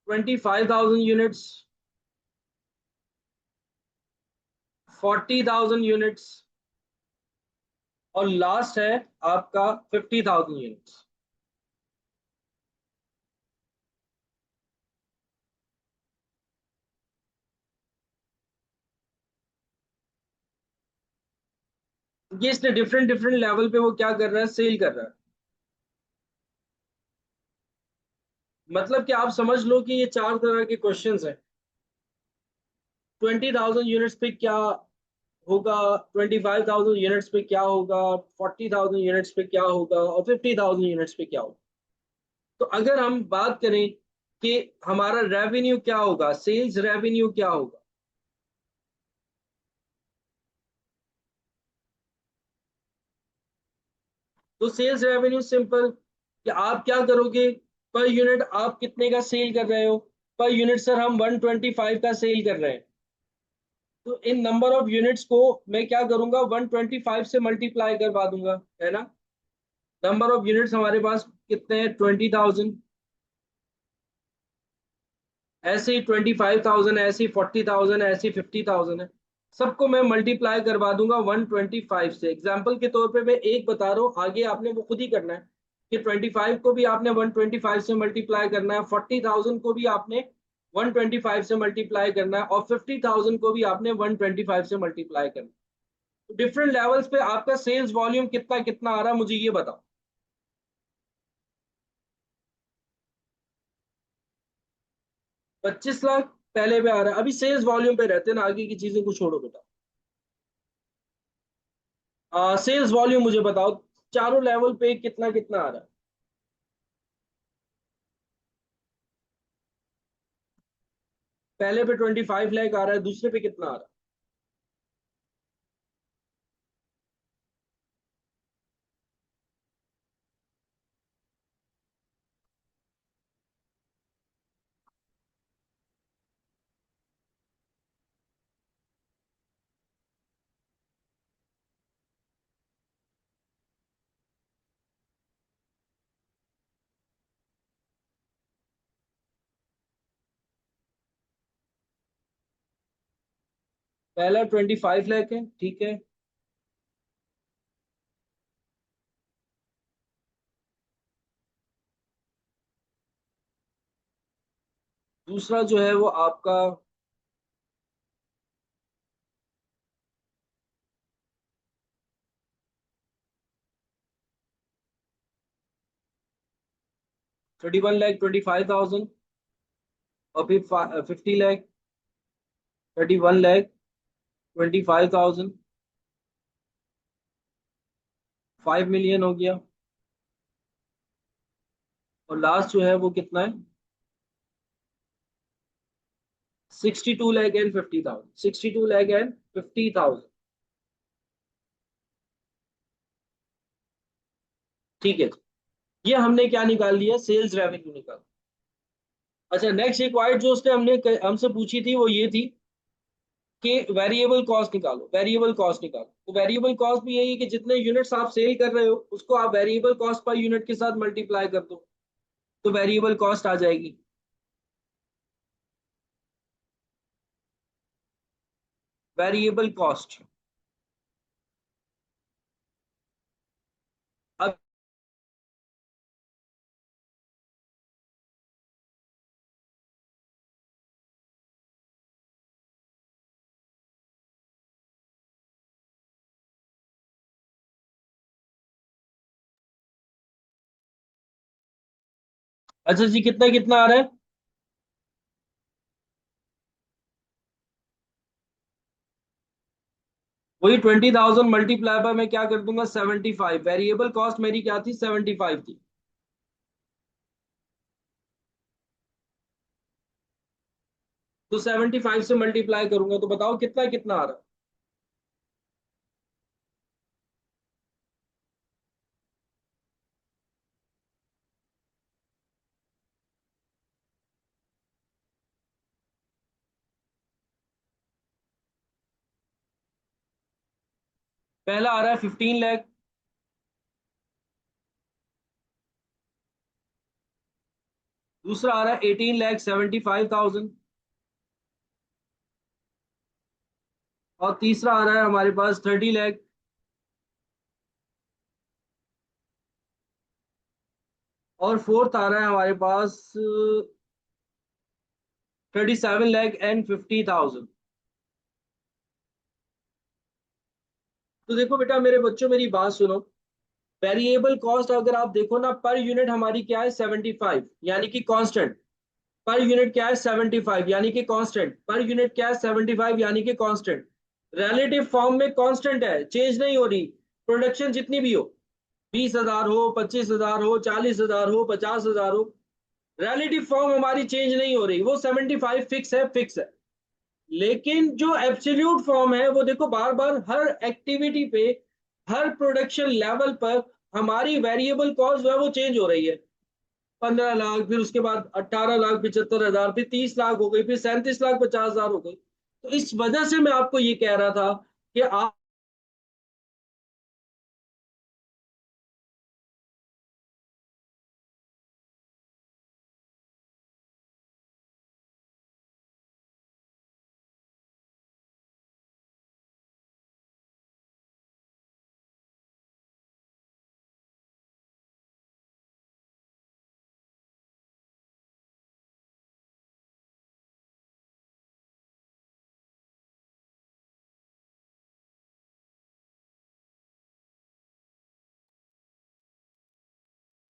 25,000 यूनिट्स, 40,000 यूनिट्स, और लास्ट है आपका 50,000 यूनिट्स। ये इसने डिफरेंट डिफरेंट लेवल पे वो क्या कर रहा है, सेल कर रहा है। मतलब कि आप समझ लो कि ये चार तरह के क्वेश्चंस हैं। 20,000 यूनिट्स पे क्या होगा, 25,000 यूनिट्स पे क्या होगा, 40,000 यूनिट्स पे क्या होगा, और 50,000 यूनिट्स पे क्या होगा। तो अगर हम बात करें कि हमारा रेवेन्यू क्या होगा, सेल्स रेवेन्यू क्या होगा, तो सेल्स रेवेन्यू सिंपल, कि आप क्या करोगे, पर यूनिट आप कितने का सेल कर रहे हो। पर यूनिट सर हम 125 का सेल कर रहे हैं, तो इन नंबर ऑफ यूनिट्स को मैं क्या करूंगा, 125 से मल्टीप्लाई करवा दूंगा, है ना। नंबर ऑफ यूनिट्स हमारे पास कितने हैं, 20,000, ऐसे ही 25,000, ऐसे ही 40,000, ऐसे ही 50,000 है। सबको मैं मल्टीप्लाई करवा दूंगा 125 से। एग्जाम्पल के तौर पे मैं एक बता रहा हूँ, आगे आपने वो खुद ही करना है, कि 25 को भी आपने 125 से मल्टीप्लाई करना है, 40,000 को भी आपने 125 से मल्टीप्लाई करना है, और 50,000 को भी आपने 125 से मल्टीप्लाई करना है। डिफरेंट लेवल्स पे आपका सेल्स वॉल्यूम कितना कितना आ रहा है, मुझे ये बताओ। 25 लाख पहले पे आ रहा है। अभी सेल्स वॉल्यूम पे रहते हैं ना, आगे की चीजें कुछ छोड़ो बेटा। सेल्स वॉल्यूम मुझे बताओ, चारों लेवल पे कितना कितना आ रहा है। पहले पे 25 लाख आ रहा है, दूसरे पे कितना आ रहा है। पहला 25 लाख है, ठीक है। दूसरा जो है वो आपका 31,25,000, और फिर 50 लाख, 31,25,000, 5 मिलियन हो गया। और लास्ट जो है वो कितना है, 62,50,000, 62,50,000। ठीक है, ये हमने क्या निकाल लिया, सेल्स रेवेन्यू निकाल। अच्छा, नेक्स्ट रिक्वायर्ड जो उसने हमसे पूछी थी वो ये थी कि वेरिएबल कॉस्ट निकालो, वेरिएबल कॉस्ट निकालो। तो वेरिएबल कॉस्ट भी यही है कि जितने यूनिट्स आप सेल कर रहे हो उसको आप वेरिएबल कॉस्ट पर यूनिट के साथ मल्टीप्लाई कर दो, तो वेरिएबल कॉस्ट आ जाएगी। Variable cost. अब अच्छा जी, कितना कितना आ रहा है? वही 20,000 मल्टीप्लाई बाय मैं क्या कर दूंगा 75। वेरिएबल कॉस्ट मेरी क्या थी? 75 थी। तो 75 से मल्टीप्लाई करूंगा तो बताओ कितना कितना आ रहा है? पहला आ रहा है 15 लाख। दूसरा आ रहा है 18,75,000। और तीसरा आ रहा है हमारे पास 30 लाख। और फोर्थ आ रहा है हमारे पास 37,50,000। तो देखो बेटा मेरे बच्चों, मेरी बात सुनो। वेरिएबल कॉस्ट अगर आप देखो ना, पर यूनिट हमारी क्या है? 75 यानी कि कांस्टेंट। पर यूनिट क्या है? 75 यानी कि कांस्टेंट। पर यूनिट क्या है? 75 यानी कि कांस्टेंट। रिलेटिव फॉर्म में कांस्टेंट है, चेंज नहीं हो रही। प्रोडक्शन जितनी भी हो, 20,000 हो, 25,000 हो, 40,000 हो, 50,000 हो, रिलेटिव फॉर्म हमारी चेंज नहीं हो रही, वो 75 फिक्स है, फिक्स है। लेकिन जो एब्सोल्यूट फॉर्म है वो देखो, बार बार हर एक्टिविटी पे, हर प्रोडक्शन लेवल पर हमारी वेरिएबल कॉस्ट जो है वो चेंज हो रही है। 15 लाख, फिर उसके बाद 18,75,000, फिर 30 लाख हो गई, फिर 37,50,000 हो गई। तो इस वजह से मैं आपको ये कह रहा था कि आप।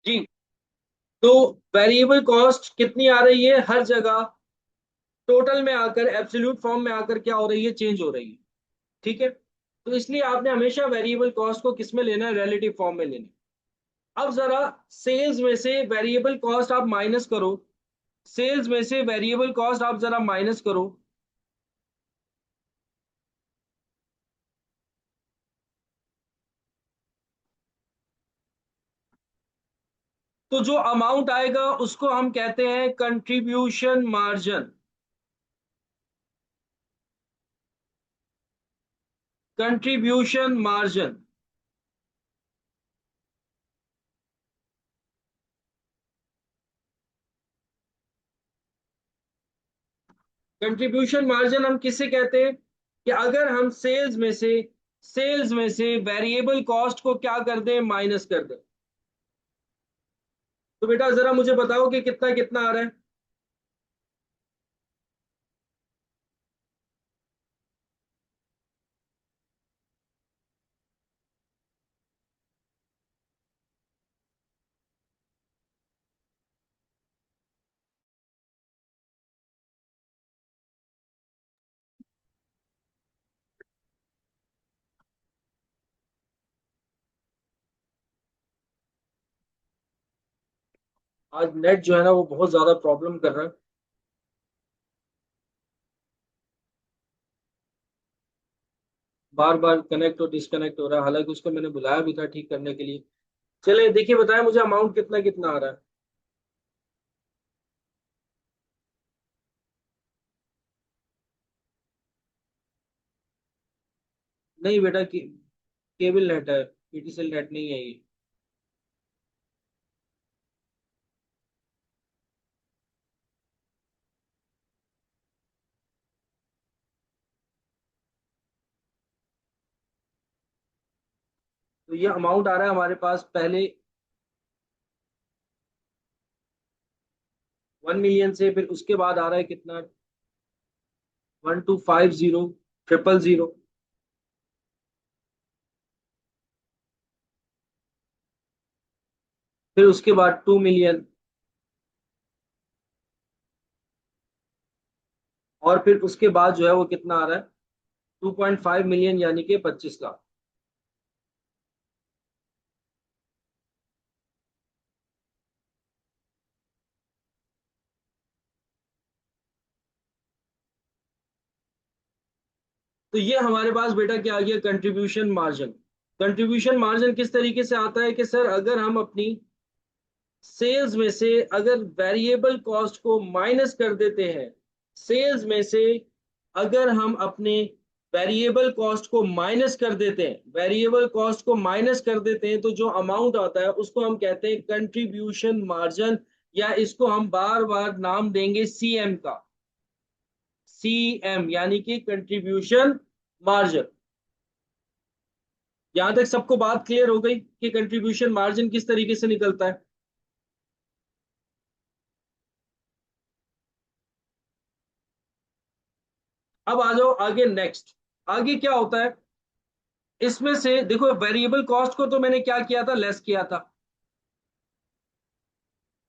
जी। तो वेरिएबल कॉस्ट कितनी आ रही है हर जगह? टोटल में आकर, एब्सोल्यूट फॉर्म में आकर क्या हो रही है? चेंज हो रही है। ठीक है। तो इसलिए आपने हमेशा वेरिएबल कॉस्ट को किस में लेना है? रिलेटिव फॉर्म में लेना है। अब जरा सेल्स में से वेरिएबल कॉस्ट आप माइनस करो। सेल्स में से वेरिएबल कॉस्ट आप जरा माइनस करो। तो जो अमाउंट आएगा उसको हम कहते हैं contribution margin. Contribution margin. Contribution margin हम किसे कहते हैं? कि अगर हम सेल्स में से वेरिएबल कॉस्ट को क्या कर दें? माइनस कर दें। तो बेटा जरा मुझे बताओ कि कितना कितना आ रहा है? आज नेट जो है ना वो बहुत ज्यादा प्रॉब्लम कर रहा है। बार बार कनेक्ट और डिस्कनेक्ट हो रहा है, हालांकि उसको मैंने बुलाया भी था ठीक करने के लिए। चले देखिए, बताएं मुझे अमाउंट कितना कितना आ रहा है? नहीं बेटा, केबल नेट है, पीटीसीएल नेट नहीं है ये। तो ये अमाउंट आ रहा है हमारे पास पहले 1 मिलियन से, फिर उसके बाद आ रहा है कितना? 1250,000। फिर उसके बाद 2 मिलियन। और फिर उसके बाद जो है वो कितना आ रहा है, 2.5 मिलियन यानी कि 25 लाख। तो ये हमारे पास बेटा क्या आ गया, कंट्रीब्यूशन मार्जिन। कंट्रीब्यूशन मार्जिन किस तरीके से आता है कि सर अगर हम अपनी सेल्स में से अगर वेरिएबल कॉस्ट को माइनस कर देते हैं, सेल्स में से अगर हम अपने वेरिएबल कॉस्ट को माइनस कर देते हैं, वेरिएबल कॉस्ट को माइनस कर देते हैं, तो जो अमाउंट आता है उसको हम कहते हैं कंट्रीब्यूशन मार्जिन, या इसको हम बार बार नाम देंगे सीएम का। सीएम यानी कि कंट्रीब्यूशन मार्जिन। यहां तक सबको बात क्लियर हो गई कि कंट्रीब्यूशन मार्जिन किस तरीके से निकलता है। अब आ जाओ आगे, नेक्स्ट आगे क्या होता है। इसमें से देखो वेरिएबल कॉस्ट को तो मैंने क्या किया था, लेस किया था।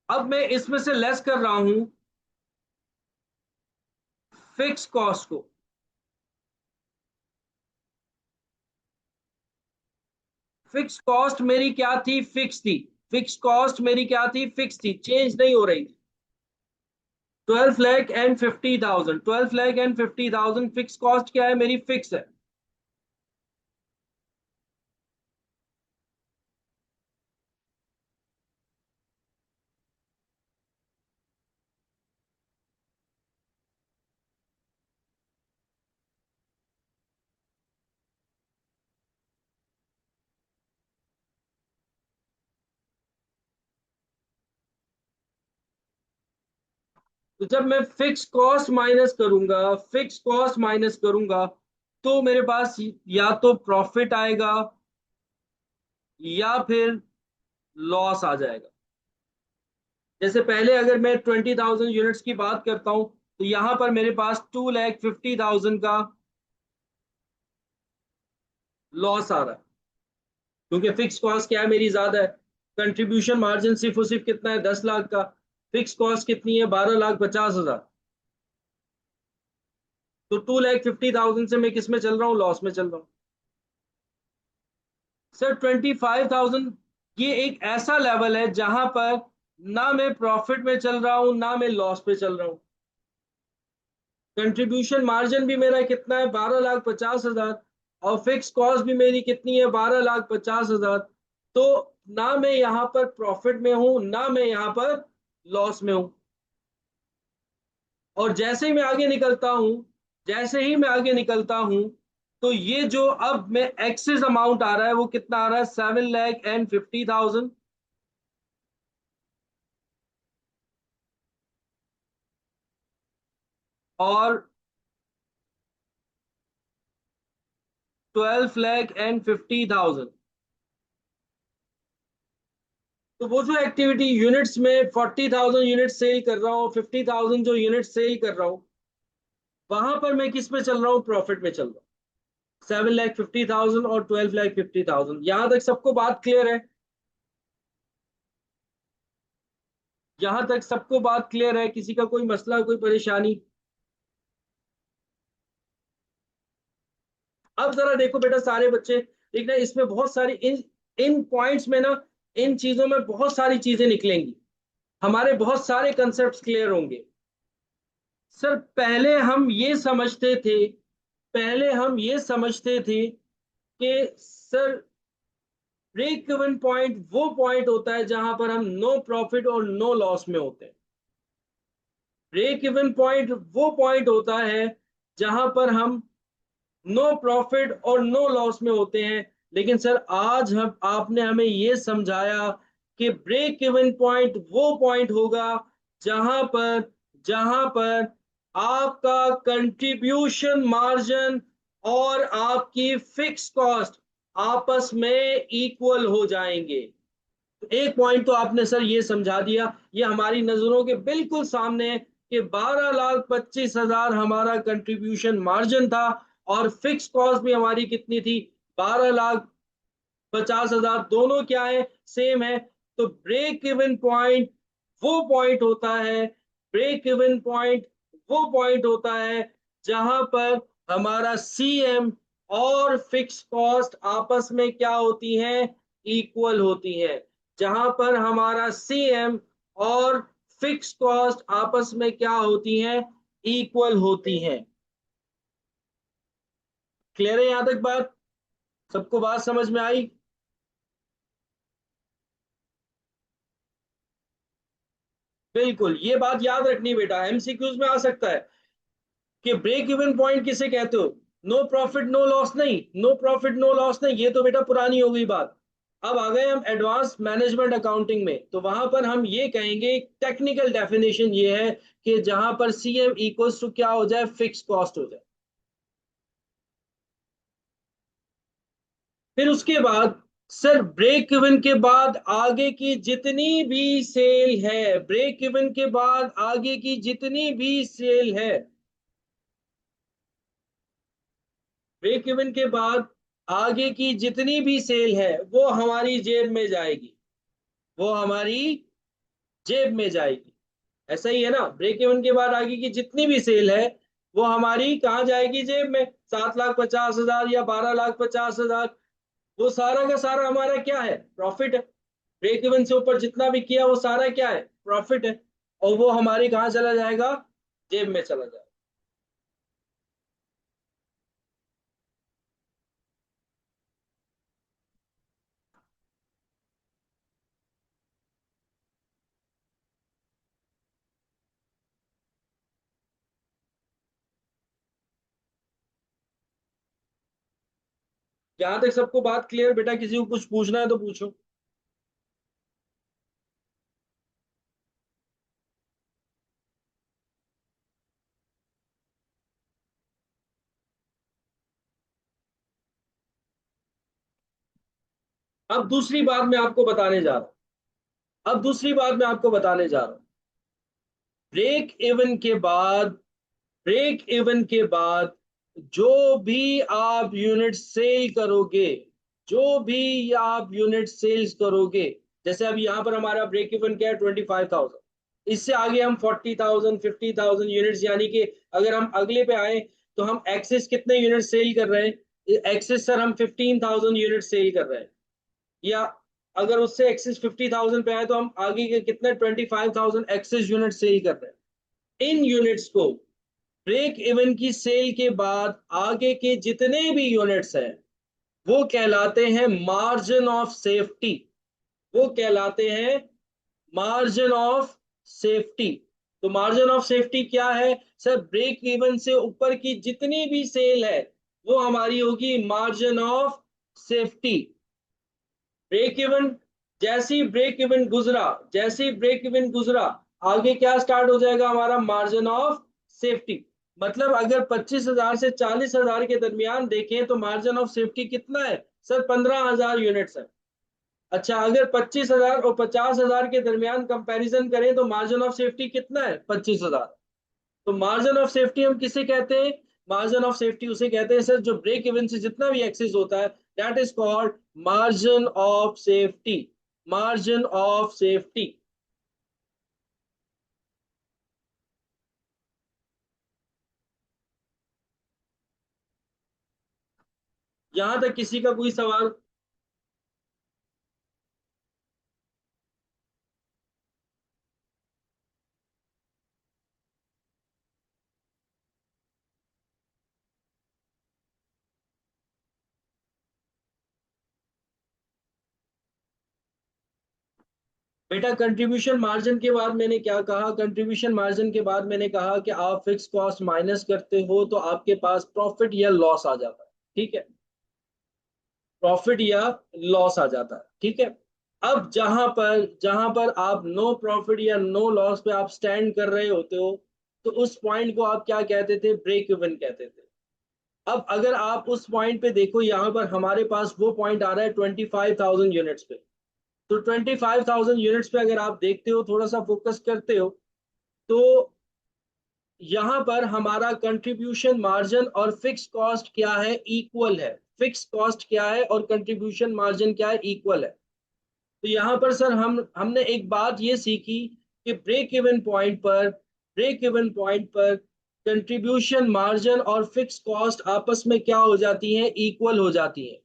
अब मैं इसमें से लेस कर रहा हूं फिक्स कॉस्ट को। फिक्स कॉस्ट मेरी क्या थी, फिक्स थी। फिक्स कॉस्ट मेरी क्या थी, फिक्स थी, चेंज नहीं हो रही थी। 12,50,000, 12,50,000 फिक्स कॉस्ट क्या है मेरी, फिक्स है। तो जब मैं फिक्स कॉस्ट माइनस करूंगा, फिक्स कॉस्ट माइनस करूंगा, तो मेरे पास या तो प्रॉफिट आएगा या फिर लॉस आ जाएगा। जैसे पहले अगर मैं 20,000 यूनिट्स की बात करता हूं, तो यहां पर मेरे पास 2,50,000 का लॉस आ रहा है, क्योंकि फिक्स कॉस्ट क्या है मेरी, ज्यादा है। कंट्रीब्यूशन मार्जिन सिर्फ और सिर्फ कितना है, 10 लाख का। फिक्स कॉस्ट कितनी है, 12,50,000। तो 2,50,000 से मैं किस में चल रहा हूँ, लॉस में चल रहा हूँ। सर 25,000 ये एक ऐसा लेवल है जहां पर ना मैं प्रॉफिट में चल रहा हूं ना मैं लॉस पे चल रहा हूं। कंट्रीब्यूशन मार्जिन भी मेरा कितना है, 12,50,000, और फिक्स कॉस्ट भी मेरी कितनी है, 12,50,000। तो ना मैं यहां पर प्रॉफिट में हूं ना मैं यहां पर लॉस में हूं। और जैसे ही मैं आगे निकलता हूं, जैसे ही मैं आगे निकलता हूं, तो ये जो अब मैं एक्सेस अमाउंट आ रहा है वो कितना आ रहा है, 7,50,000। और 12,50,000। तो वो जो एक्टिविटी यूनिट्स में 40,000 यूनिट सेल कर रहा हूँ, 50,000 जो यूनिट सेल कर रहा हूँ, वहां पर मैं किस में चल रहा हूँ, प्रॉफिट में चल रहा हूँ। 7,50,000 और 12,50,000, यहां तक सबको बात क्लियर है। यहां तक सबको बात क्लियर है, किसी का कोई मसला कोई परेशानी। अब जरा देखो बेटा सारे बच्चे, देखना इसमें बहुत सारी इन इन पॉइंट्स में ना, इन चीजों में बहुत सारी चीजें निकलेंगी, हमारे बहुत सारे कंसेप्ट क्लियर होंगे। सर पहले हम ये समझते थे कि सर ब्रेक इवन पॉइंट वो पॉइंट होता है जहां पर हम नो प्रॉफिट और नो लॉस में होते हैं। ब्रेक इवन पॉइंट वो पॉइंट होता है जहां पर हम नो प्रॉफिट और नो लॉस में होते हैं। लेकिन सर आज हम आपने हमें ये समझाया कि ब्रेक इवन पॉइंट वो पॉइंट होगा जहां पर आपका कंट्रीब्यूशन मार्जिन और आपकी फिक्स कॉस्ट आपस में इक्वल हो जाएंगे। तो एक पॉइंट तो आपने सर ये समझा दिया, ये हमारी नजरों के बिल्कुल सामने है कि 12,25,000 हमारा कंट्रीब्यूशन मार्जिन था, और फिक्स कॉस्ट भी हमारी कितनी थी, 12,50,000। दोनों क्या है, सेम है। तो ब्रेक इवन पॉइंट वो पॉइंट होता है, ब्रेक इवन पॉइंट वो पॉइंट होता है जहां पर हमारा सीएम और फिक्स कॉस्ट आपस में क्या होती हैं, इक्वल होती हैं। जहां पर हमारा सीएम और फिक्स कॉस्ट आपस में क्या होती हैं, इक्वल होती हैं। क्लियर है यहां तक बात? सबको बात समझ में आई? बिल्कुल, ये बात याद रखनी बेटा, एमसीक्यूज में आ सकता है कि ब्रेक इवन पॉइंट किसे कहते हो। नो प्रॉफिट नो लॉस नहीं, नो प्रॉफिट नो लॉस नहीं, ये तो बेटा पुरानी हो गई बात। अब आ गए हम एडवांस मैनेजमेंट अकाउंटिंग में, तो वहां पर हम ये कहेंगे, टेक्निकल डेफिनेशन ये है कि जहां पर सीएम इक्वल्स टू क्या हो जाए, फिक्स कॉस्ट हो जाए। फिर उसके बाद सर ब्रेक इवन के बाद आगे की जितनी भी सेल है, ब्रेक इवन के बाद आगे की जितनी भी सेल है, ब्रेक इवन के बाद आगे की जितनी भी सेल है वो हमारी जेब में जाएगी, वो हमारी जेब में जाएगी। ऐसा ही है ना, ब्रेक इवन के बाद आगे की जितनी भी सेल है वो हमारी कहाँ जाएगी, जेब में। 7,50,000 या 12,50,000, वो सारा का सारा हमारा क्या है, प्रॉफिट है। ब्रेक इवन से ऊपर जितना भी किया वो सारा क्या है, प्रॉफिट है। और वो हमारी कहाँ चला जाएगा, जेब में चला जाएगा। जहां तक सबको बात क्लियर बेटा, किसी को कुछ पूछना है तो पूछो। अब दूसरी बात मैं आपको बताने जा रहा हूं, अब दूसरी बात मैं आपको बताने जा रहा हूं। ब्रेक इवन के बाद, ब्रेक इवन के बाद जो भी आप यूनिट सेल करोगे, जो भी आप यूनिट सेल्स करोगे, जैसे अभी यहां पर हमारा ब्रेक इवन क्या है, 25,000। इससे आगे हम 40,000 50,000 यूनिट्स, यानी कि अगर हम अगले पे आए तो हम एक्सेस कितने यूनिट सेल कर रहे हैं, एक्सेस सर हम 15,000 यूनिट सेल कर रहे हैं। या अगर उससे एक्सेस 50,000 पे आए तो हम आगे के कितने 25,000 एक्सेस यूनिट सेल कर रहे हैं। इन यूनिट्स को ब्रेक इवन की सेल के बाद आगे के जितने भी यूनिट्स हैं वो कहलाते हैं मार्जिन ऑफ सेफ्टी, वो कहलाते हैं मार्जिन ऑफ सेफ्टी। तो मार्जिन ऑफ सेफ्टी क्या है सर, ब्रेक इवन से ऊपर की जितनी भी सेल है वो हमारी होगी margin of safety. Break even, जैसे ही ब्रेक इवन गुजरा, जैसे ही ब्रेक इवन गुजरा, आगे क्या स्टार्ट हो जाएगा, हमारा मार्जिन ऑफ सेफ्टी। मतलब अगर 25,000 से 40,000 के दरमियान देखें तो मार्जिन ऑफ सेफ्टी कितना है सर, 15,000 यूनिट्स है। अच्छा, अगर 25,000 और 50,000 के दरमियान कंपैरिजन करें तो मार्जिन ऑफ सेफ्टी कितना है, 25,000। तो मार्जिन ऑफ सेफ्टी हम किसे कहते हैं, मार्जिन ऑफ सेफ्टी उसे कहते हैं सर जो ब्रेक इवन से जितना भी एक्सेस होता है, that is called margin of safety, margin of safety. यहां तक किसी का कोई सवाल? बेटा कंट्रीब्यूशन मार्जिन के बाद मैंने क्या कहा, कंट्रीब्यूशन मार्जिन के बाद मैंने कहा कि आप फिक्स कॉस्ट माइनस करते हो तो आपके पास प्रॉफिट या लॉस आ जाता है। ठीक है, प्रॉफिट या लॉस आ जाता है। ठीक है, अब जहां पर आप नो प्रॉफिट या नो लॉस पे आप स्टैंड कर रहे होते हो, तो उस पॉइंट को आप क्या कहते थे, ब्रेक इवन कहते थे। अब अगर आप उस पॉइंट पे देखो, यहां पर हमारे पास वो पॉइंट आ रहा है 25,000 यूनिट्स पे। तो 25,000 यूनिट्स पे अगर आप देखते हो, थोड़ा सा फोकस करते हो, तो यहां पर हमारा कंट्रीब्यूशन मार्जिन और फिक्स कॉस्ट क्या है, इक्वल है। फिक्स कॉस्ट क्या है और कंट्रीब्यूशन मार्जिन क्या है, इक्वल है। तो यहाँ पर सर हमने एक बात ये सीखी कि ब्रेक इवन पॉइंट पर, ब्रेक इवन पॉइंट पर कंट्रीब्यूशन मार्जिन और फिक्स कॉस्ट आपस में क्या हो जाती हैं, इक्वल हो जाती हैं।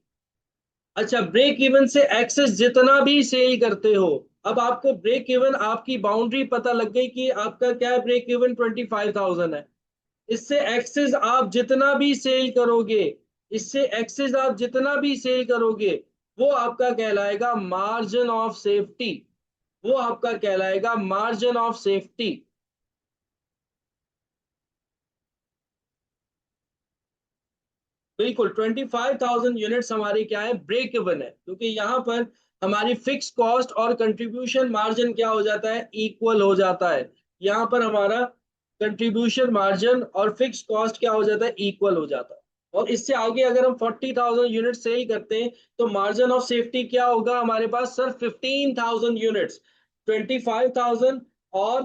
अच्छा, ब्रेक इवन से एक्सेस जितना भी सेल करते हो, अब आपको ब्रेक इवन, आपकी बाउंड्री पता लग गई कि आपका क्या है, ब्रेक इवन 25,000 है। इससे एक्सेस आप जितना भी सेल करोगे, इससे एक्सेस आप जितना भी सेल करोगे, वो आपका कहलाएगा मार्जिन ऑफ सेफ्टी। वो आपका कहलाएगा मार्जिन ऑफ सेफ्टी। बिल्कुल, 25,000 यूनिट्स हमारी क्या है, ब्रेक इवन है, क्योंकि यहां पर हमारी फिक्स कॉस्ट और कंट्रीब्यूशन मार्जिन क्या हो जाता है, इक्वल हो जाता है। यहां पर हमारा कंट्रीब्यूशन मार्जिन और फिक्स कॉस्ट क्या हो जाता है, इक्वल हो जाता है। और इससे आगे अगर हम 40,000 यूनिट सेल करते हैं, तो मार्जिन ऑफ सेफ्टी क्या होगा हमारे पास, सर 15,000 यूनिट्स। 25,000 और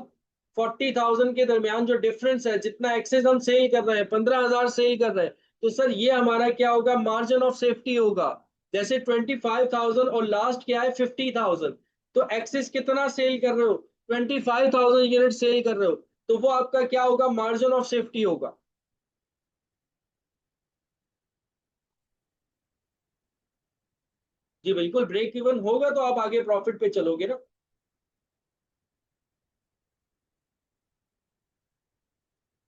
40,000 के दरमियान जो डिफरेंस है, जितना एक्सेस हम सेल कर रहे हैं, 15,000 सेल कर रहे हैं, तो सर ये हमारा क्या होगा, मार्जिन ऑफ सेफ्टी होगा। जैसे 25,000 और लास्ट क्या है, 50,000, तो एक्सेस कितना सेल कर रहे हो, 25,000 यूनिट सेल कर रहे हो, तो वो आपका क्या होगा, मार्जिन ऑफ सेफ्टी होगा। जी बिल्कुल, ब्रेक इवन होगा तो आप आगे प्रॉफिट पे चलोगे ना।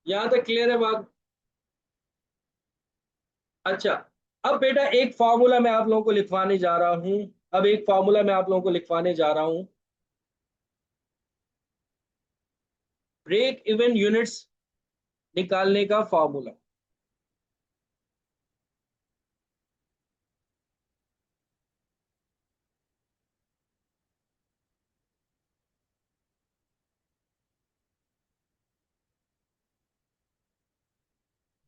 यहां तक क्लियर है बात। अच्छा, अब बेटा एक फॉर्मूला मैं आप लोगों को लिखवाने जा रहा हूं। अब एक फॉर्मूला मैं आप लोगों को लिखवाने जा रहा हूं, ब्रेक इवन यूनिट्स निकालने का फॉर्मूला।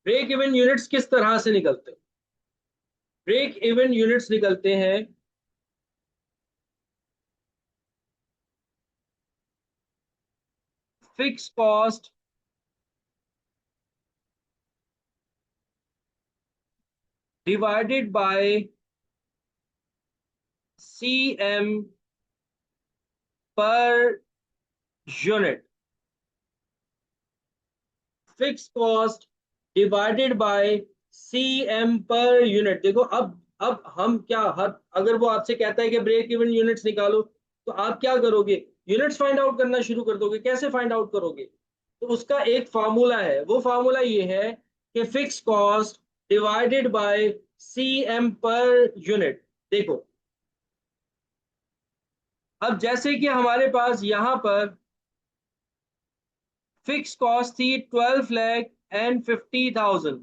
ब्रेक इवन यूनिट्स किस तरह से निकलते हैं, ब्रेक इवन यूनिट्स निकलते हैं, fix cost divided by CM per unit. Fix cost divided by CM per unit. देखो, अब हम क्या, हर अगर वो आपसे कहता है कि ब्रेक इवन यूनिट्स निकालो, तो आप क्या करोगे, यूनिट्स फाइंड आउट करना शुरू कर दोगे। कैसे फाइंड आउट करोगे, तो उसका एक फार्मूला है, वो फार्मूला ये है कि fix cost divided by CM per unit. देखो, अब जैसे कि हमारे पास यहां पर फिक्स कॉस्ट थी 12,50,000।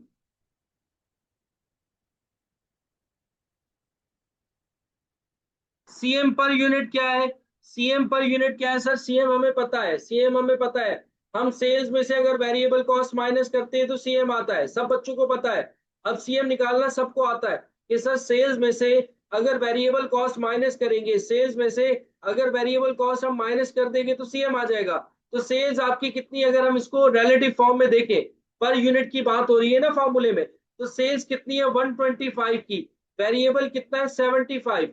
सीएम पर यूनिट क्या है, सीएम पर यूनिट क्या है सर, सीएम हमें पता है, सीएम हमें पता है। हम सेल्स में से अगर वेरिएबल कॉस्ट माइनस करते हैं तो सीएम आता है, सब बच्चों को पता है। अब सीएम निकालना सबको आता है कि सर सेल्स में से अगर वेरिएबल कॉस्ट माइनस करेंगे, सेल्स में से अगर वेरिएबल कॉस्ट हम माइनस कर देंगे तो सीएम आ जाएगा। तो सेल्स आपकी कितनी, अगर हम इसको रिलेटिव फॉर्म में देखें, पर यूनिट की बात हो रही है ना फॉर्मूले में, तो सेल्स कितनी है 125 की, वेरिएबल कितना है 75।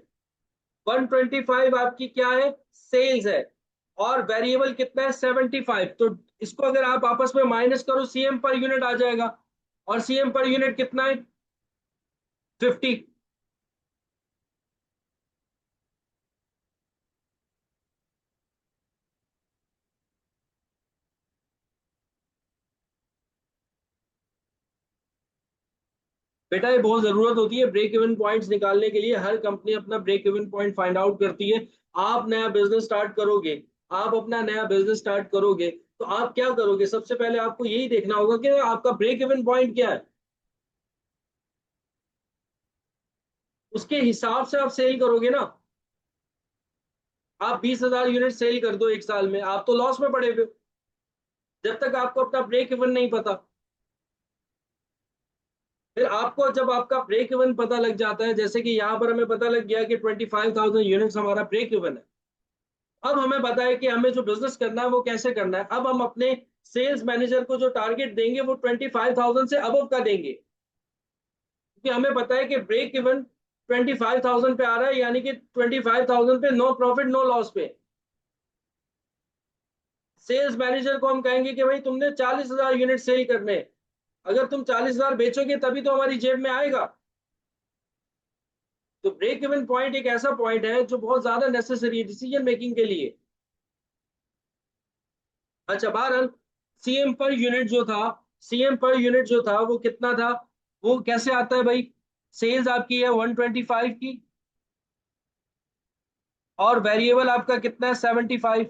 125 आपकी क्या है, सेल्स है, और वेरिएबल कितना है 75। तो इसको अगर आप आपस में माइनस करो, सीएम पर यूनिट आ जाएगा। और सीएम पर यूनिट कितना है, 50। बेटा ये बहुत जरूरत होती है ब्रेक इवन पॉइंट्स निकालने के लिए, हर कंपनी अपना break even point find out करती है। आप नया बिजनेस स्टार्ट करोगे, आप अपना नया बिजनेस स्टार्ट करोगे, तो आप क्या करोगे, सबसे पहले आपको यही देखना होगा कि आपका ब्रेक इवन पॉइंट क्या है, उसके हिसाब से आप सेल करोगे ना। आप 20,000 यूनिट सेल कर दो एक साल में, आप तो लॉस में पड़े हुए हो, जब तक आपको अपना ब्रेक इवन नहीं पता। फिर आपको जब आपका ब्रेक इवन पता लग जाता है, जैसे कि यहाँ पर हमें पता लग गया कि 25,000 यूनिट्स हमारा ब्रेक इवन है। अब हमें पता है कि हमें जो बिजनेस करना है वो कैसे करना है। अब हम अपने सेल्स मैनेजर को जो टारगेट देंगे वो 25,000 से अबव का देंगे, क्योंकि हमें पता है कि ब्रेक इवन 25,000 पे आ रहा है, यानी कि 25,000 पे नो प्रॉफिट नो लॉस पे। सेल्स मैनेजर को हम कहेंगे कि भाई तुमने 40,000 यूनिट सेल करने हैं। अगर तुम 40,000 बेचोगे तभी तो हमारी जेब में आएगा। तो ब्रेक इवन पॉइंट एक ऐसा पॉइंट है जो बहुत ज्यादा नेसेसरी है डिसीजन मेकिंग के लिए। अच्छा, बहरहाल सीएम पर यूनिट जो था, सीएम पर यूनिट जो था वो कितना था, वो कैसे आता है भाई? सेल्स आपकी है 125 की, और वेरिएबल आपका कितना है 75,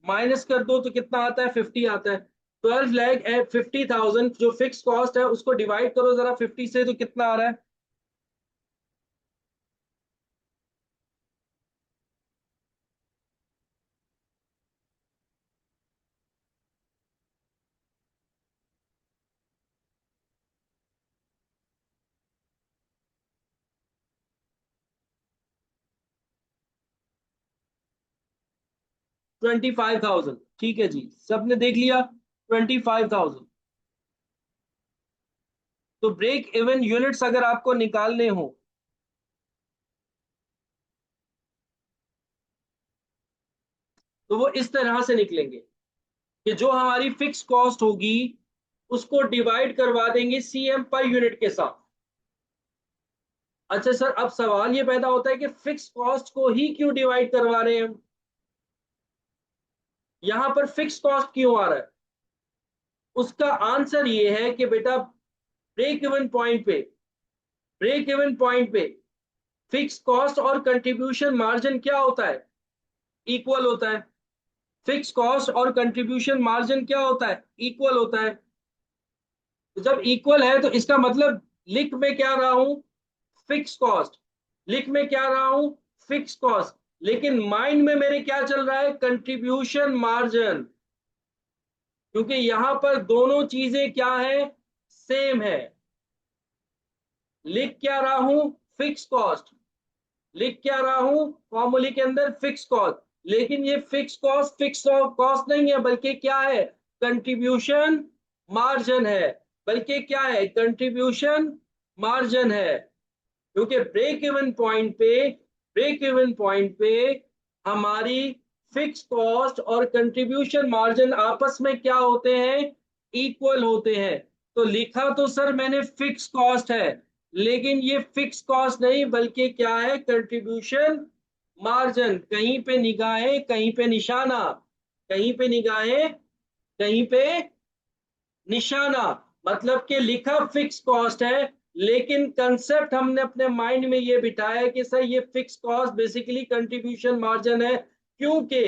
माइनस कर दो तो कितना आता है 50 आता है। 12 लाख 50,000 जो फिक्स कॉस्ट है उसको डिवाइड करो जरा 50 से, तो कितना आ रहा है? 25,000, ठीक है जी, सबने देख लिया 25,000। तो ब्रेक इवन यूनिट्स अगर आपको निकालने हो तो वो इस तरह से निकलेंगे कि जो हमारी फिक्स कॉस्ट होगी उसको डिवाइड करवा देंगे सीएम पर यूनिट के साथ। अच्छा सर, अब सवाल ये पैदा होता है कि फिक्स कॉस्ट को ही क्यों डिवाइड करवा रहे हैं हम, यहां पर फिक्स कॉस्ट क्यों आ रहा है? उसका आंसर ये है कि बेटा ब्रेक इवन पॉइंट पे, ब्रेक इवन पॉइंट पे फिक्स कॉस्ट और कंट्रीब्यूशन मार्जिन क्या होता है? इक्वल होता है। फिक्स कॉस्ट और कंट्रीब्यूशन मार्जिन क्या होता है? इक्वल होता है। तो जब इक्वल है तो इसका मतलब लिख में क्या रहा हूं? Fix cost. लिख में क्या रहा हूं? Fix cost. लेकिन माइंड में मेरे क्या चल रहा है? Contribution margin. क्योंकि यहां पर दोनों चीजें क्या है? सेम है। लिख क्या रहा हूं? Fix cost. लिख क्या रहा हूं फॉर्मूले के अंदर? Fix cost. लेकिन ये फिक्स कॉस्ट फिक्स कॉस्ट नहीं है, बल्कि क्या है? कंट्रीब्यूशन मार्जिन है। बल्कि क्या है? कंट्रीब्यूशन मार्जिन है। क्योंकि ब्रेक इवन पॉइंट पे, ब्रेक इवन पॉइंट पे हमारी फिक्स कॉस्ट और कंट्रीब्यूशन मार्जिन आपस में क्या होते हैं? इक्वल होते हैं। तो लिखा तो सर मैंने फिक्स कॉस्ट है, लेकिन ये फिक्स कॉस्ट नहीं बल्कि क्या है? Contribution margin. कहीं पे निगाहें कहीं पे निशाना, कहीं पे निगाहें कहीं पे निशाना। मतलब कि लिखा फिक्स कॉस्ट है, लेकिन कंसेप्ट हमने अपने माइंड में ये बिठाया है कि सर ये fix cost basically contribution margin है। क्योंकि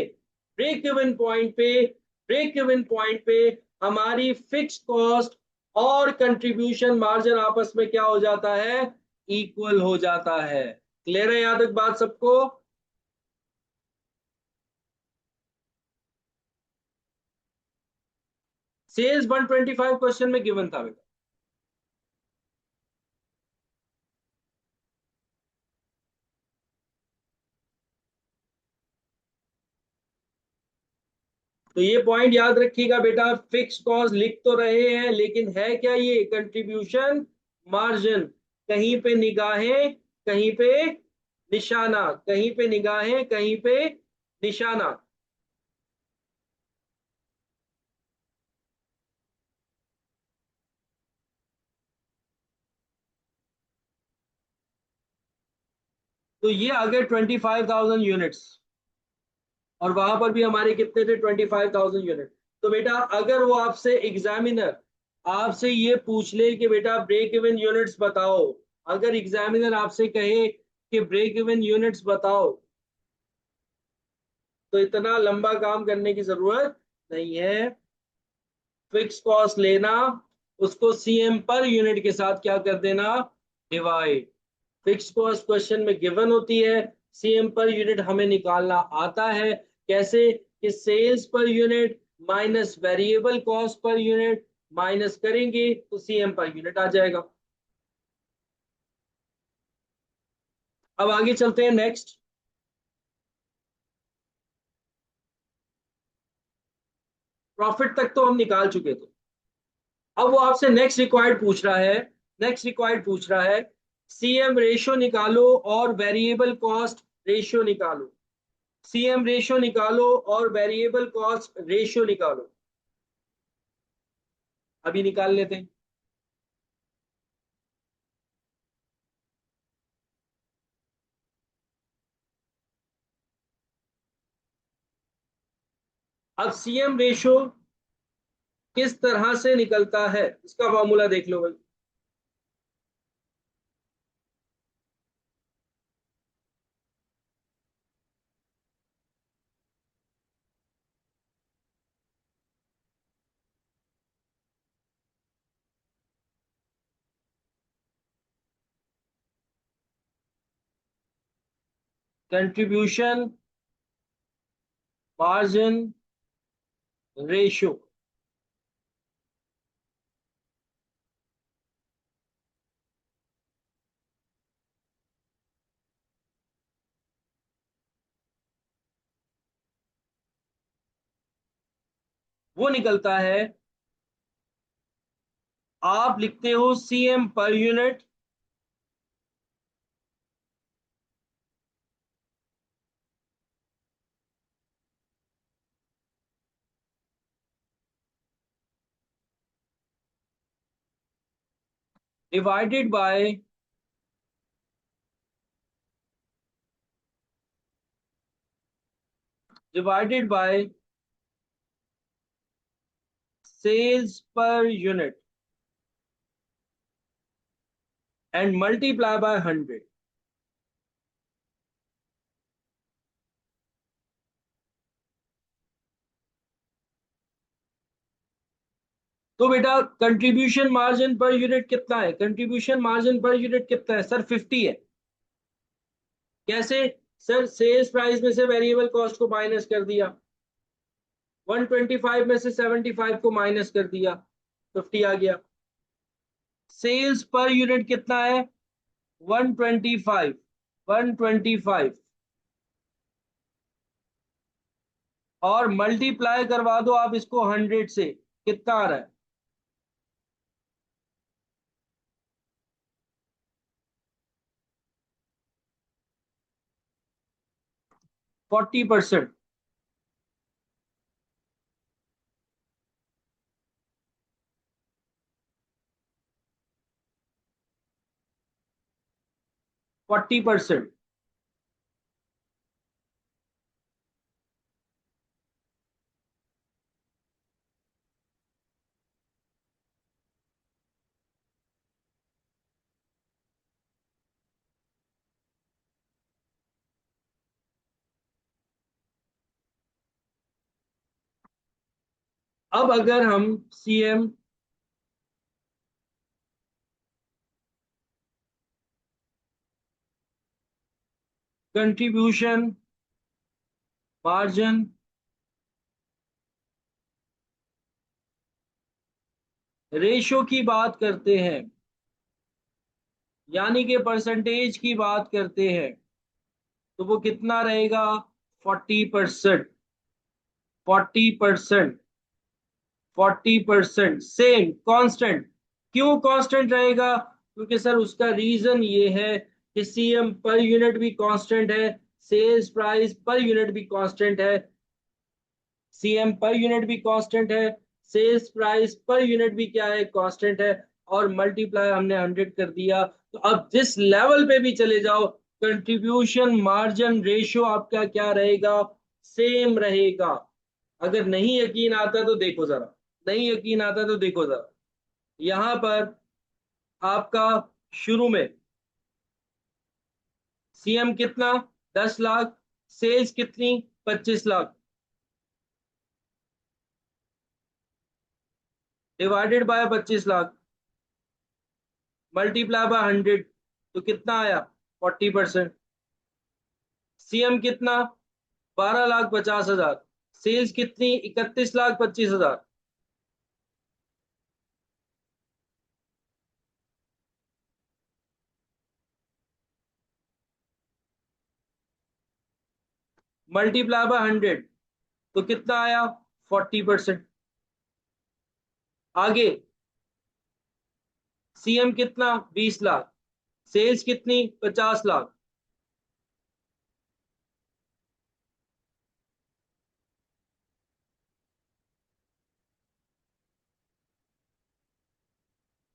ब्रेक इवन पॉइंट पे, ब्रेक इवन पॉइंट पे हमारी फिक्स कॉस्ट और कंट्रीब्यूशन मार्जिन आपस में क्या हो जाता है? इक्वल हो जाता है। क्लियर है याद तक बात सबको? सेल्स 125 क्वेश्चन में गिवन था बेटा। तो ये पॉइंट याद रखिएगा बेटा, फिक्स कॉस्ट लिख तो रहे हैं लेकिन है क्या? ये कंट्रीब्यूशन मार्जिन। कहीं पे निगाहें कहीं पे निशाना, कहीं पे निगाहें कहीं पे निशाना। तो ये आ गए 25,000 यूनिट्स, और वहां पर भी हमारे कितने थे? 25,000 यूनिट। तो बेटा अगर वो आपसे एग्जामिनर आपसे ये पूछ ले कि बेटा ब्रेक इवन यूनिट्स बताओ, अगर एग्जामिनर आपसे कहे कि ब्रेक इवन यूनिट्स बताओ, तो इतना लंबा काम करने की जरूरत नहीं है। फिक्स कॉस्ट लेना, उसको सीएम पर यूनिट के साथ क्या कर देना? डिवाइड। फिक्स कॉस्ट क्वेश्चन में गिवन होती है, सीएम पर यूनिट हमें निकालना आता है। कैसे? कि sales per unit minus variable cost per unit, minus करेंगे तो सीएम पर यूनिट आ जाएगा। अब आगे चलते हैं नेक्स्ट। प्रॉफिट तक तो हम निकाल चुके थे। अब वो आपसे नेक्स्ट रिक्वायर्ड पूछ रहा है, नेक्स्ट रिक्वायर्ड पूछ रहा है सीएम रेशियो निकालो और वेरिएबल कॉस्ट रेशियो निकालो। सीएम रेशियो निकालो और वेरिएबल कॉस्ट रेशियो निकालो। अभी निकाल लेते हैं। अब सीएम रेशियो किस तरह से निकलता है, इसका फॉर्मूला देख लो भाई। Contribution margin ratio. वो निकलता है, आप लिखते हो CM per unit divided by sales per unit and multiply by 100। तो बेटा कंट्रीब्यूशन मार्जिन पर यूनिट कितना है, कंट्रीब्यूशन मार्जिन पर यूनिट कितना है सर, 50 है। कैसे सर, सेल्स प्राइस में से वेरिएबल कॉस्ट को माइनस कर दिया, 125 में से 75 को माइनस कर दिया, 50 आ गया। सेल्स पर यूनिट कितना है, 125, 125, और मल्टीप्लाई करवा दो आप इसको 100 से, कितना आ रहा है, 40%। 40%। अब अगर हम सीएम कंट्रीब्यूशन मार्जिन रेशो की बात करते हैं, यानी कि परसेंटेज की बात करते हैं, तो वो कितना रहेगा, 40%। 40%। 40% सेम कांस्टेंट। क्यों कांस्टेंट रहेगा, क्योंकि सर उसका रीजन ये है कि सीएम पर यूनिट भी कांस्टेंट है, सेल्स प्राइस पर यूनिट भी कांस्टेंट है, सीएम पर यूनिट भी कांस्टेंट है, सेल्स प्राइस पर यूनिट भी क्या है, कांस्टेंट है, और मल्टीप्लाई हमने 100 कर दिया। तो अब जिस लेवल पे भी चले जाओ, कंट्रीब्यूशन मार्जिन रेशियो आपका क्या रहेगा, सेम रहेगा। अगर नहीं यकीन आता तो देखो जरा, नहीं यकीन आता तो देखो जरा, यहां पर आपका शुरू में सीएम कितना, 10 लाख, सेल्स कितनी, 25 lakh, divided by 25 lakh, multiply by 100, तो कितना आया, 40%। सीएम कितना, 12,50,000, सेल्स कितनी, 31,25,000। मल्टीप्लाई बाय 100, तो कितना आया, 40%। आगे सीएम कितना, 20 लाख, सेल्स कितनी, 50 लाख,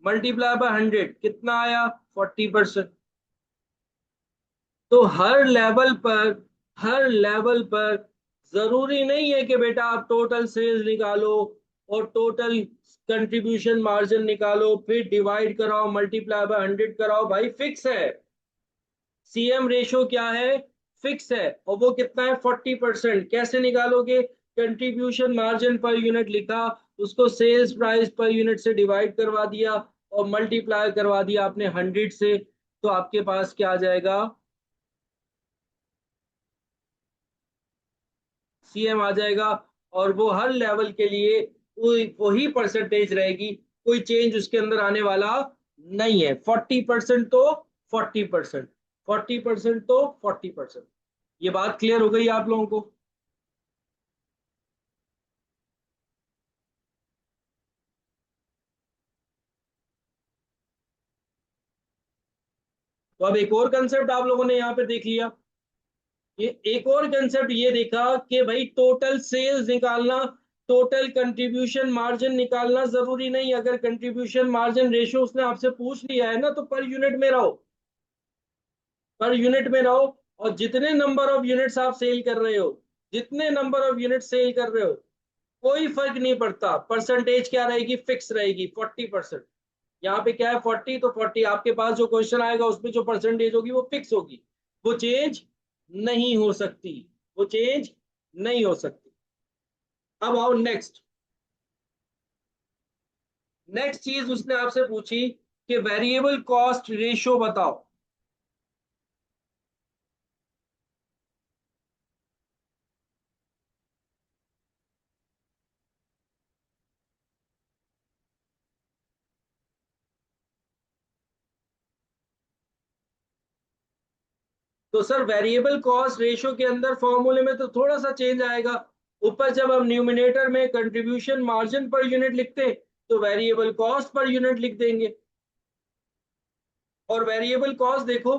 मल्टीप्लाई बाय 100 कितना आया? 40%। तो हर लेवल पर जरूरी नहीं है कि बेटा आप टोटल सेल्स निकालो और टोटल कंट्रीब्यूशन मार्जिन निकालो फिर डिवाइड कराओ मल्टीप्लाई बाय 100 कराओ। भाई फिक्स है, सीएम रेशो क्या है? फिक्स है, और वो कितना है? 40%। कैसे निकालोगे? कंट्रीब्यूशन मार्जिन पर यूनिट लिखा, उसको सेल्स प्राइस पर यूनिट से डिवाइड करवा दिया और मल्टीप्लाई करवा दिया आपने 100 से, तो आपके पास क्या आ जाएगा? सीएम आ जाएगा। और वो हर लेवल के लिए वही परसेंटेज रहेगी, कोई चेंज उसके अंदर आने वाला नहीं है। 40% तो 40%, 40% तो 40%। ये बात क्लियर हो गई आप लोगों को? तो अब एक और कंसेप्ट आप लोगों ने यहाँ पे देख लिया। ये एक और कंसेप्ट ये देखा कि भाई टोटल सेल्स निकालना, टोटल कंट्रीब्यूशन मार्जिन निकालना जरूरी नहीं। अगर कंट्रीब्यूशन मार्जिन रेशियो उसने आपसे पूछ लिया है ना, तो पर यूनिट में रहो, पर यूनिट में रहो। और जितने नंबर ऑफ यूनिट्स आप सेल कर रहे हो, जितने नंबर ऑफ यूनिट सेल कर रहे हो, कोई फर्क नहीं पड़ता, परसेंटेज क्या रहेगी? फिक्स रहेगी, 40%। यहाँ पे क्या है? 40, तो 40 आपके पास जो क्वेश्चन आएगा उसमें जो परसेंटेज होगी वो फिक्स होगी, वो चेंज नहीं हो सकती, वो चेंज नहीं हो सकती। अब आओ नेक्स्ट। नेक्स्ट चीज उसने आपसे पूछी कि वेरिएबल कॉस्ट रेशियो बताओ। तो सर वेरिएबल कॉस्ट रेशियो के अंदर फॉर्मूले में तो थोड़ा सा चेंज आएगा। ऊपर जब हम न्यूमिनेटर में कंट्रीब्यूशन मार्जिन पर यूनिट लिखते तो वेरिएबल कॉस्ट पर यूनिट लिख देंगे। और वेरिएबल कॉस्ट देखो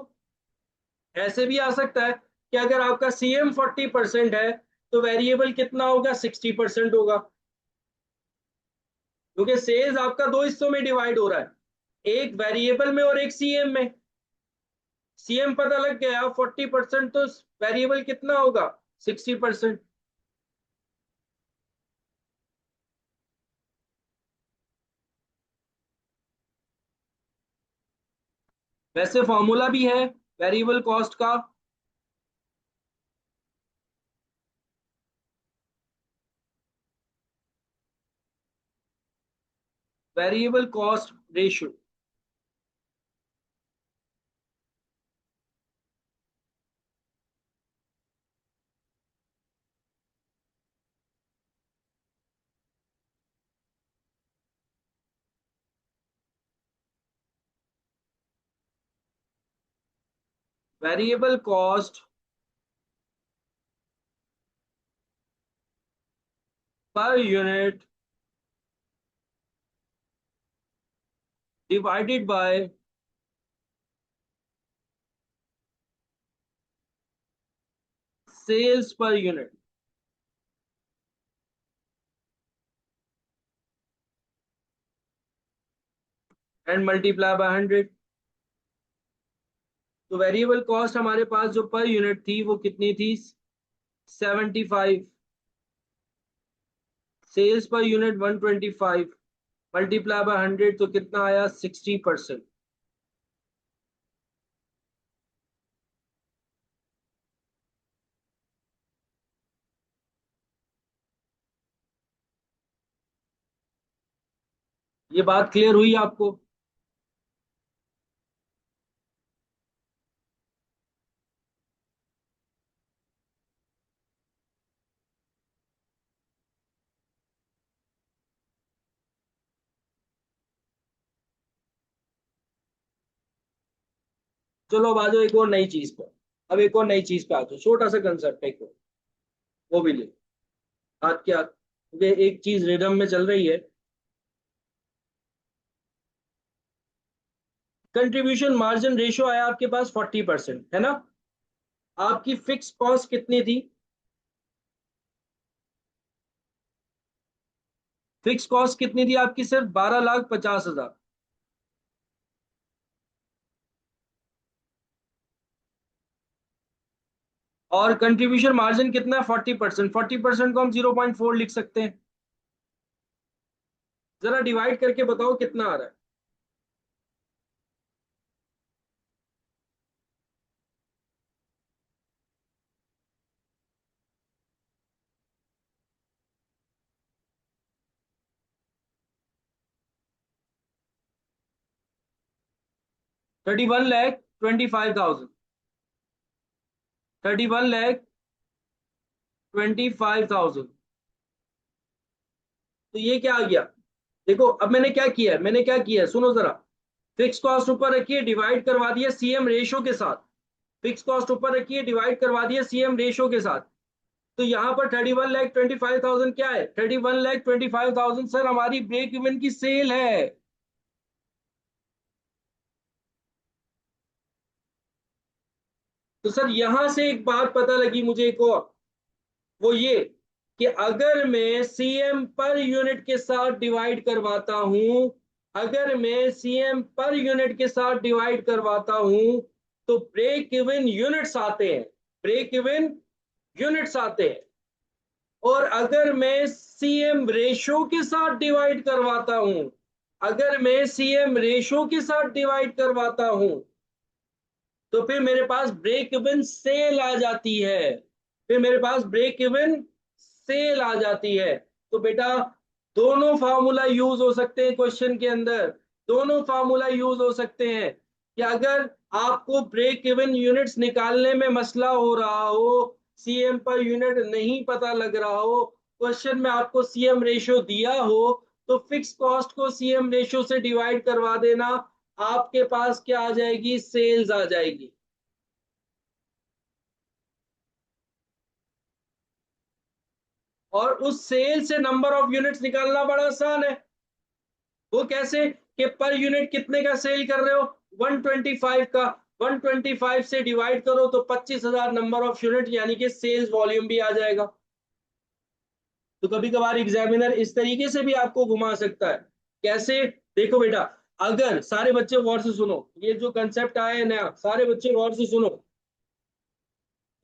ऐसे भी आ सकता है कि अगर आपका सीएम 40% है तो वेरिएबल कितना होगा? 60% होगा, क्योंकि सेल्स आपका दो हिस्सों में डिवाइड हो रहा है, एक वेरिएबल में और एक सीएम में। सीएम पता लग गया 40%, तो वेरिएबल कितना होगा? 60%। वैसे फॉर्मूला भी है वेरिएबल कॉस्ट का। Variable cost ratio, variable cost per unit divided by sales per unit and multiply by 100। तो वेरिएबल कॉस्ट हमारे पास जो पर यूनिट थी वो कितनी थी? 75। Sales per unit 125, multiply by 100 तो कितना आया? 60%। ये बात क्लियर हुई आपको? चलो अब आ जाओ एक और नई चीज पर। अब एक और नई चीज पे आ जाओ, छोटा सा कंसेप्ट है एक और, वो भी ले हाथ के हाथ, क्योंकि एक चीज रिदम में चल रही है। कंट्रीब्यूशन मार्जिन रेशियो आया आपके पास 40%, है ना? आपकी फिक्स कॉस्ट कितनी थी? फिक्स कॉस्ट कितनी थी आपकी? सिर्फ 12,50,000। और कंट्रीब्यूशन मार्जिन कितना है 40%। 40% को हम 0.4 लिख सकते हैं। जरा डिवाइड करके बताओ कितना आ रहा है। 31,25,000। 31,25,000। तो ये क्या आ गया? देखो अब मैंने क्या किया है, मैंने क्या किया है, सुनो जरा। फिक्स कॉस्ट ऊपर रखिए, डिवाइड करवा दिया सीएम रेशो के साथ। फिक्स कॉस्ट ऊपर रखिए, डिवाइड करवा दिया सीएम रेशो के साथ। तो यहाँ पर 31,25,000 क्या है? 31,25,000 सर हमारी ब्रेक इवन की सेल है। तो सर यहां से एक बात पता लगी मुझे एक और, वो ये कि अगर मैं सीएम पर यूनिट के साथ डिवाइड करवाता हूं, अगर मैं सीएम पर यूनिट के साथ डिवाइड करवाता हूं, तो ब्रेक इवन यूनिट्स आते हैं। ब्रेक इवन यूनिट्स आते हैं। और अगर मैं सीएम रेशो के साथ डिवाइड करवाता हूं, अगर मैं सीएम रेशो के साथ डिवाइड करवाता हूं, तो फिर मेरे पास ब्रेक इवन सेल आ जाती है। फिर मेरे पास ब्रेक इवन सेल आ जाती है। तो बेटा दोनों फार्मूला यूज हो सकते हैं क्वेश्चन के अंदर। दोनों फार्मूला यूज हो सकते हैं कि अगर आपको ब्रेक इवन यूनिट्स निकालने में मसला हो रहा हो, सीएम पर यूनिट नहीं पता लग रहा हो, क्वेश्चन में आपको सीएम रेशियो दिया हो, तो फिक्स कॉस्ट को सीएम रेशियो से डिवाइड करवा देना, आपके पास क्या आ जाएगी? सेल्स आ जाएगी। और उस सेल से नंबर ऑफ यूनिट्स निकालना बड़ा आसान है। वो कैसे? कि पर यूनिट कितने का सेल कर रहे हो? 125 का। 125 से डिवाइड करो तो 25,000 नंबर ऑफ यूनिट, यानी कि सेल्स वॉल्यूम भी आ जाएगा। तो कभी कभार एग्जामिनर इस तरीके से भी आपको घुमा सकता है। कैसे? देखो बेटा, अगर सारे बच्चे गौर से सुनो, ये जो कंसेप्ट आया है नया, सारे बच्चे गौर से सुनो।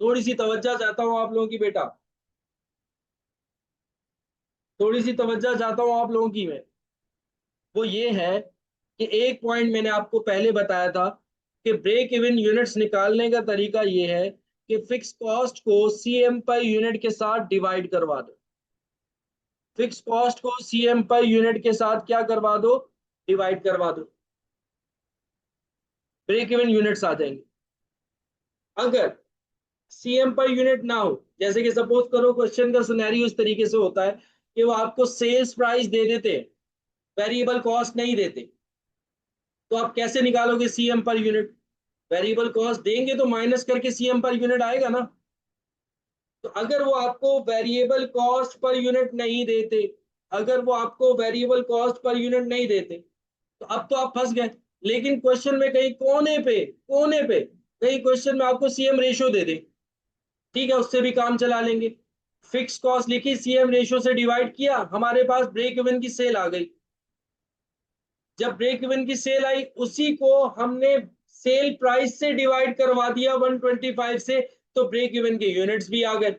थोड़ी सी तवज्जो चाहता हूं आप लोगों की बेटा, थोड़ी सी तवज्जो चाहता हूं आप लोगों की मैं। वो ये है कि एक पॉइंट मैंने आपको पहले बताया था कि ब्रेक इवन यूनिट्स निकालने का तरीका ये है कि फिक्स कॉस्ट को सीएम पर यूनिट के साथ डिवाइड करवा दो। फिक्स कॉस्ट को सीएम पर यूनिट के साथ क्या करवा दो? डिवाइड करवा दो। ब्रेक इवन यूनिट्स आ जाएंगे। अगर सीएम पर यूनिट ना हो, जैसे कि सपोज करो क्वेश्चन का सिनेरियो इस तरीके से होता है कि वो आपको सेल्स प्राइस दे देते हैं, वेरिएबल कॉस्ट नहीं देते, तो आप कैसे निकालोगे CM per unit? Variable cost देंगे तो माइनस करके सीएम पर यूनिट आएगा ना। तो अगर वो आपको वेरिएबल कॉस्ट पर यूनिट नहीं देते, अगर वो आपको वेरिएबल कॉस्ट पर यूनिट नहीं देते, तो अब तो आप फंस गए। लेकिन क्वेश्चन में कहीं कोने पे कहीं क्वेश्चन में आपको सीएम रेशियो दे दे, ठीक है, उससे भी काम चला लेंगे। फिक्स कॉस्ट लिखी, सीएम रेशियो से डिवाइड किया, हमारे पास ब्रेक इवन की सेल आ गई। जब ब्रेक इवन की सेल आई, उसी को हमने सेल प्राइस से डिवाइड करवा दिया 125 से, तो ब्रेक इवन के यूनिट्स भी आ गए।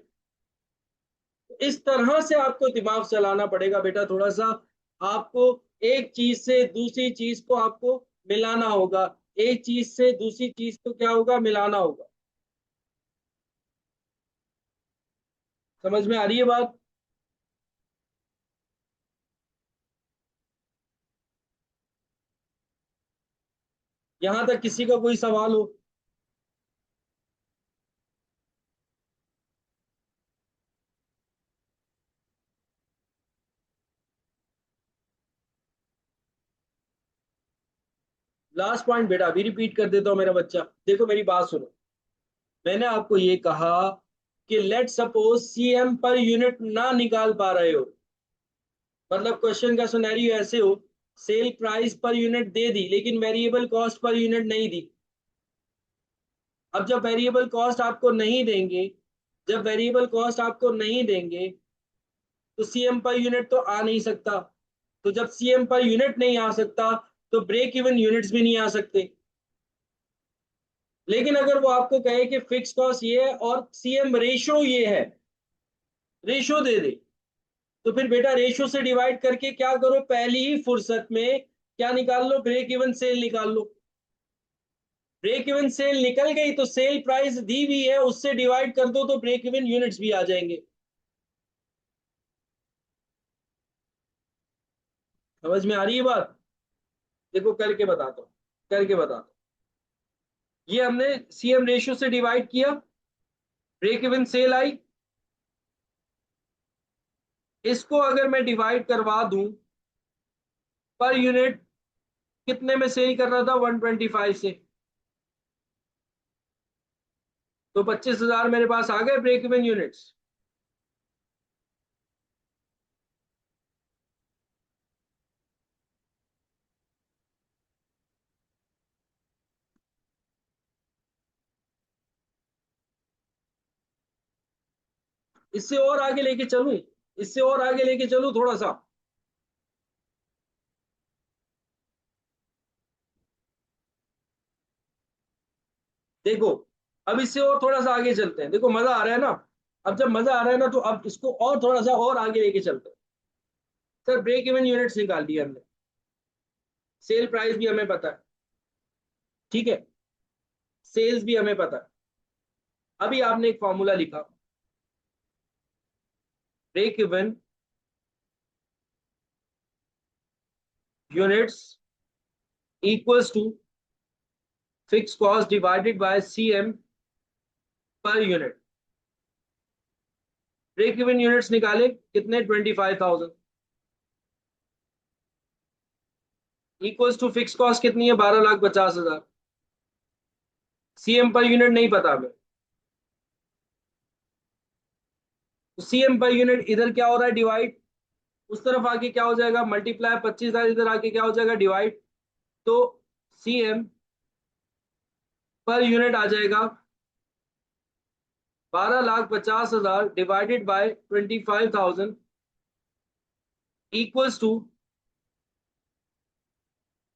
इस तरह से आपको दिमाग चलाना पड़ेगा बेटा थोड़ा सा। आपको एक चीज से दूसरी चीज को आपको मिलाना होगा। एक चीज से दूसरी चीज को क्या होगा? मिलाना होगा। समझ में आ रही है बात? यहां तक किसी का कोई सवाल हो? लास्ट पॉइंट बेटा अभी रिपीट कर देता हूं मेरा बच्चा, देखो मेरी बात सुनो। मैंने आपको ये कहा कि let suppose CM per unit ना निकाल पा रहे हो, मतलब क्वेश्चन का सिनेरियो ऐसे हो, सेल प्राइस पर यूनिट दे दी लेकिन वेरिएबल कॉस्ट पर यूनिट नहीं दी। अब जब वेरिएबल कॉस्ट आपको नहीं देंगे, जब वेरिएबल कॉस्ट आपको नहीं देंगे, तो सीएम पर यूनिट तो आ नहीं सकता। तो जब सीएम पर यूनिट नहीं आ सकता, तो ब्रेक इवन यूनिट्स भी नहीं आ सकते। लेकिन अगर वो आपको कहे कि फिक्स कॉस्ट ये है और सीएम रेशो ये है, रेशो दे दे, तो फिर बेटा रेशो से डिवाइड करके क्या करो, पहली ही फुर्सत में क्या निकाल लो, ब्रेक इवन सेल निकाल लो। ब्रेक इवन सेल निकल गई तो सेल प्राइस दी हुई है उससे डिवाइड कर दो तो ब्रेक इवन यूनिट्स भी आ जाएंगे। समझ में आ रही है बात? देखो करके बताता हूँ, करके बताता हूँ। ये हमने सीएम रेशियो से डिवाइड किया, ब्रेक इवन सेल आई। इसको अगर मैं डिवाइड करवा दूं पर यूनिट, कितने में सेल कर रहा था, 125 से, तो 25,000 मेरे पास आ गए ब्रेक इवन यूनिट्स। इससे और आगे लेके चलूं, इससे और आगे लेके चलूं थोड़ा सा। देखो, अब इससे और थोड़ा सा आगे चलते हैं, देखो मजा आ रहा है ना। अब जब मजा आ रहा है ना तो अब इसको और थोड़ा सा और आगे लेके चलते हैं। सर ब्रेक इवन यूनिट्स निकाल दिए हमने, सेल प्राइस भी हमें पता है, ठीक है, सेल्स भी हमें पता है। अभी आपने एक फॉर्मूला लिखा, break even units equals to fix cost divided by CM per unit. Break even units निकाले कितने, 25,000, इक्वल्स टू फिक्स कॉस्ट कितनी है, 12,50,000। सीएम पर यूनिट नहीं पता हमें, तो सीएम पर यूनिट इधर क्या हो रहा है, डिवाइड, उस तरफ आके क्या हो जाएगा, मल्टीप्लाई, 25,000 इधर आके क्या हो जाएगा, डिवाइड। तो सीएम पर यूनिट आ जाएगा 12,50,000 डिवाइडेड बाय 25,000 इक्वल्स टू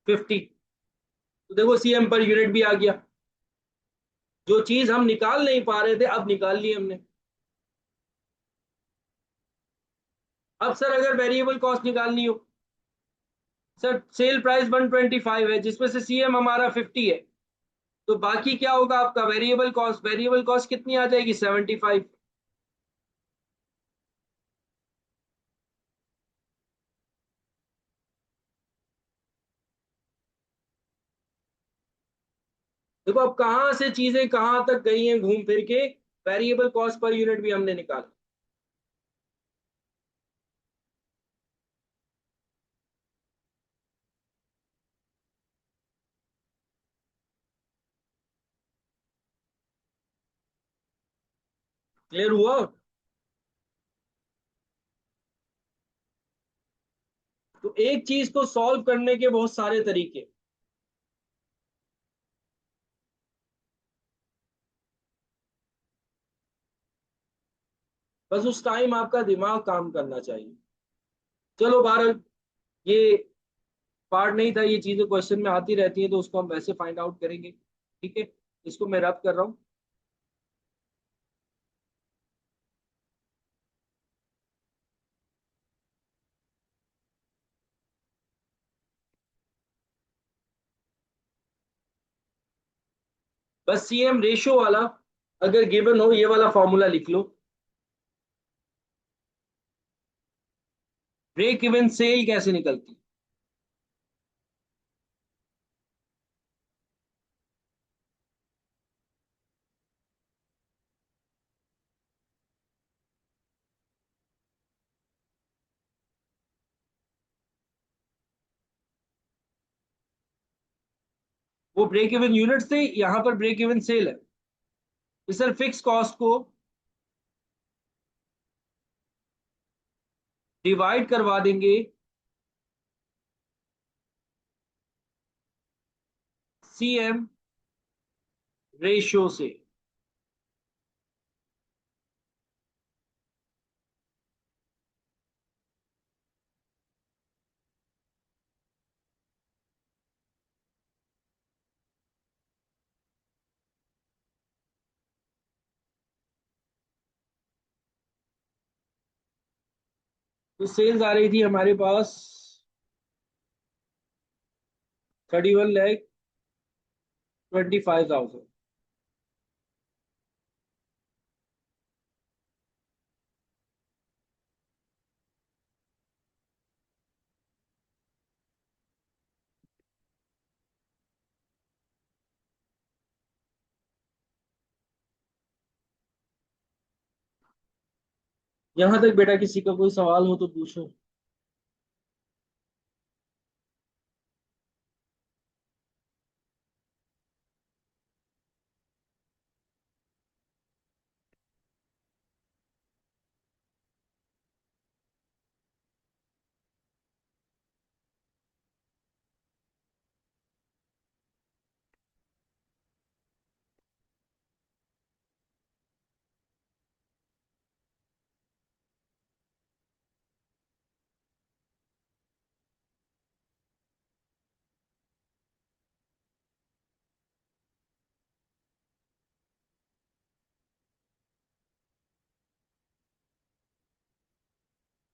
50। तो देखो सीएम पर यूनिट भी आ गया, जो चीज हम निकाल नहीं पा रहे थे अब निकाल ली हमने। अब सर अगर वेरिएबल कॉस्ट निकालनी हो, सर सेल प्राइस 125 है जिसमें से सीएम हमारा 50 है, तो बाकी क्या होगा आपका वेरिएबल कॉस्ट, वेरिएबल कॉस्ट कितनी आ जाएगी, 75। देखो अब कहां से चीजें कहां तक गई हैं घूम फिर के, वेरिएबल कॉस्ट पर यूनिट भी हमने निकाला। क्लियर हुआ? तो एक चीज को सॉल्व करने के बहुत सारे तरीके, बस उस टाइम आपका दिमाग काम करना चाहिए। चलो बहरहाल, ये पार्ट नहीं था, ये चीजें क्वेश्चन में आती रहती हैं तो उसको हम वैसे फाइंड आउट करेंगे, ठीक है। इसको मैं रब कर रहा हूँ। बस सीएम रेशो वाला अगर गिवन हो, ये वाला फॉर्मूला लिख लो, ब्रेक इवन सेल कैसे निकलती। वो ब्रेक इवन यूनिट से, यहाँ पर ब्रेक इवन सेल है, इस सर फिक्स कॉस्ट को डिवाइड करवा देंगे सीएम रेशियो से। तो सेल्स आ रही थी हमारे पास 31,25,000। यहां तक बेटा किसी का कोई सवाल हो तो पूछो।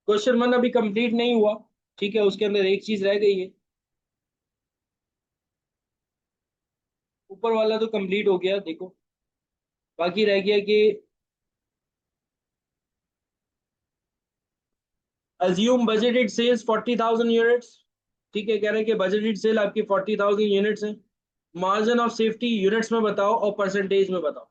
क्वेश्चन वन अभी कंप्लीट नहीं हुआ, ठीक है, उसके अंदर एक चीज रह गई है। ऊपर वाला तो कंप्लीट हो गया देखो, बाकी रह गया कि अज्यूम बजटेड सेल्स 40,000 यूनिट्स। ठीक है, कह रहे हैं कि बजटेड सेल आपकी 40,000 यूनिट्स है। मार्जिन ऑफ सेफ्टी यूनिट्स में बताओ और परसेंटेज में बताओ।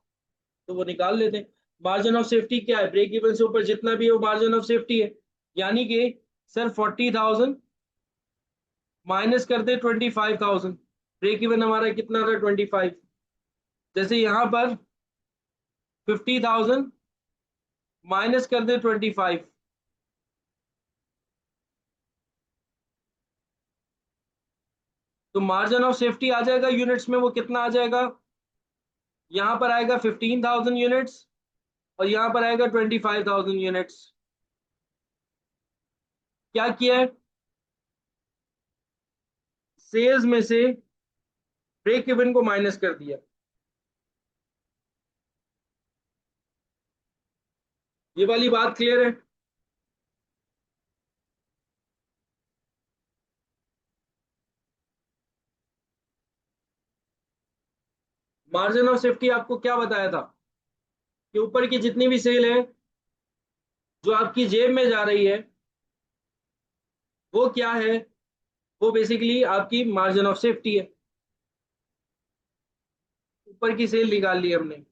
तो वो निकाल लेते हैं। मार्जिन ऑफ सेफ्टी क्या है, ब्रेक इवन से ऊपर जितना भी है वो मार्जिन ऑफ सेफ्टी है। यानी कि सर 40,000 माइनस कर दे 25,000, ब्रेक इवन हमारा कितना था 25। जैसे यहां पर 50,000 माइनस कर दे 25, तो मार्जिन ऑफ सेफ्टी आ जाएगा यूनिट्स में, वो कितना आ जाएगा, यहां पर आएगा 15,000 यूनिट्स और यहां पर आएगा 25,000 यूनिट्स। क्या किया है, सेल्स में से ब्रेक इवन को माइनस कर दिया। ये वाली बात क्लियर है। मार्जिन ऑफ सेफ्टी आपको क्या बताया था कि ऊपर की जितनी भी सेल है जो आपकी जेब में जा रही है वो क्या है, वो बेसिकली आपकी मार्जिन ऑफ सेफ्टी है। ऊपर की सेल निकाल ली हमने।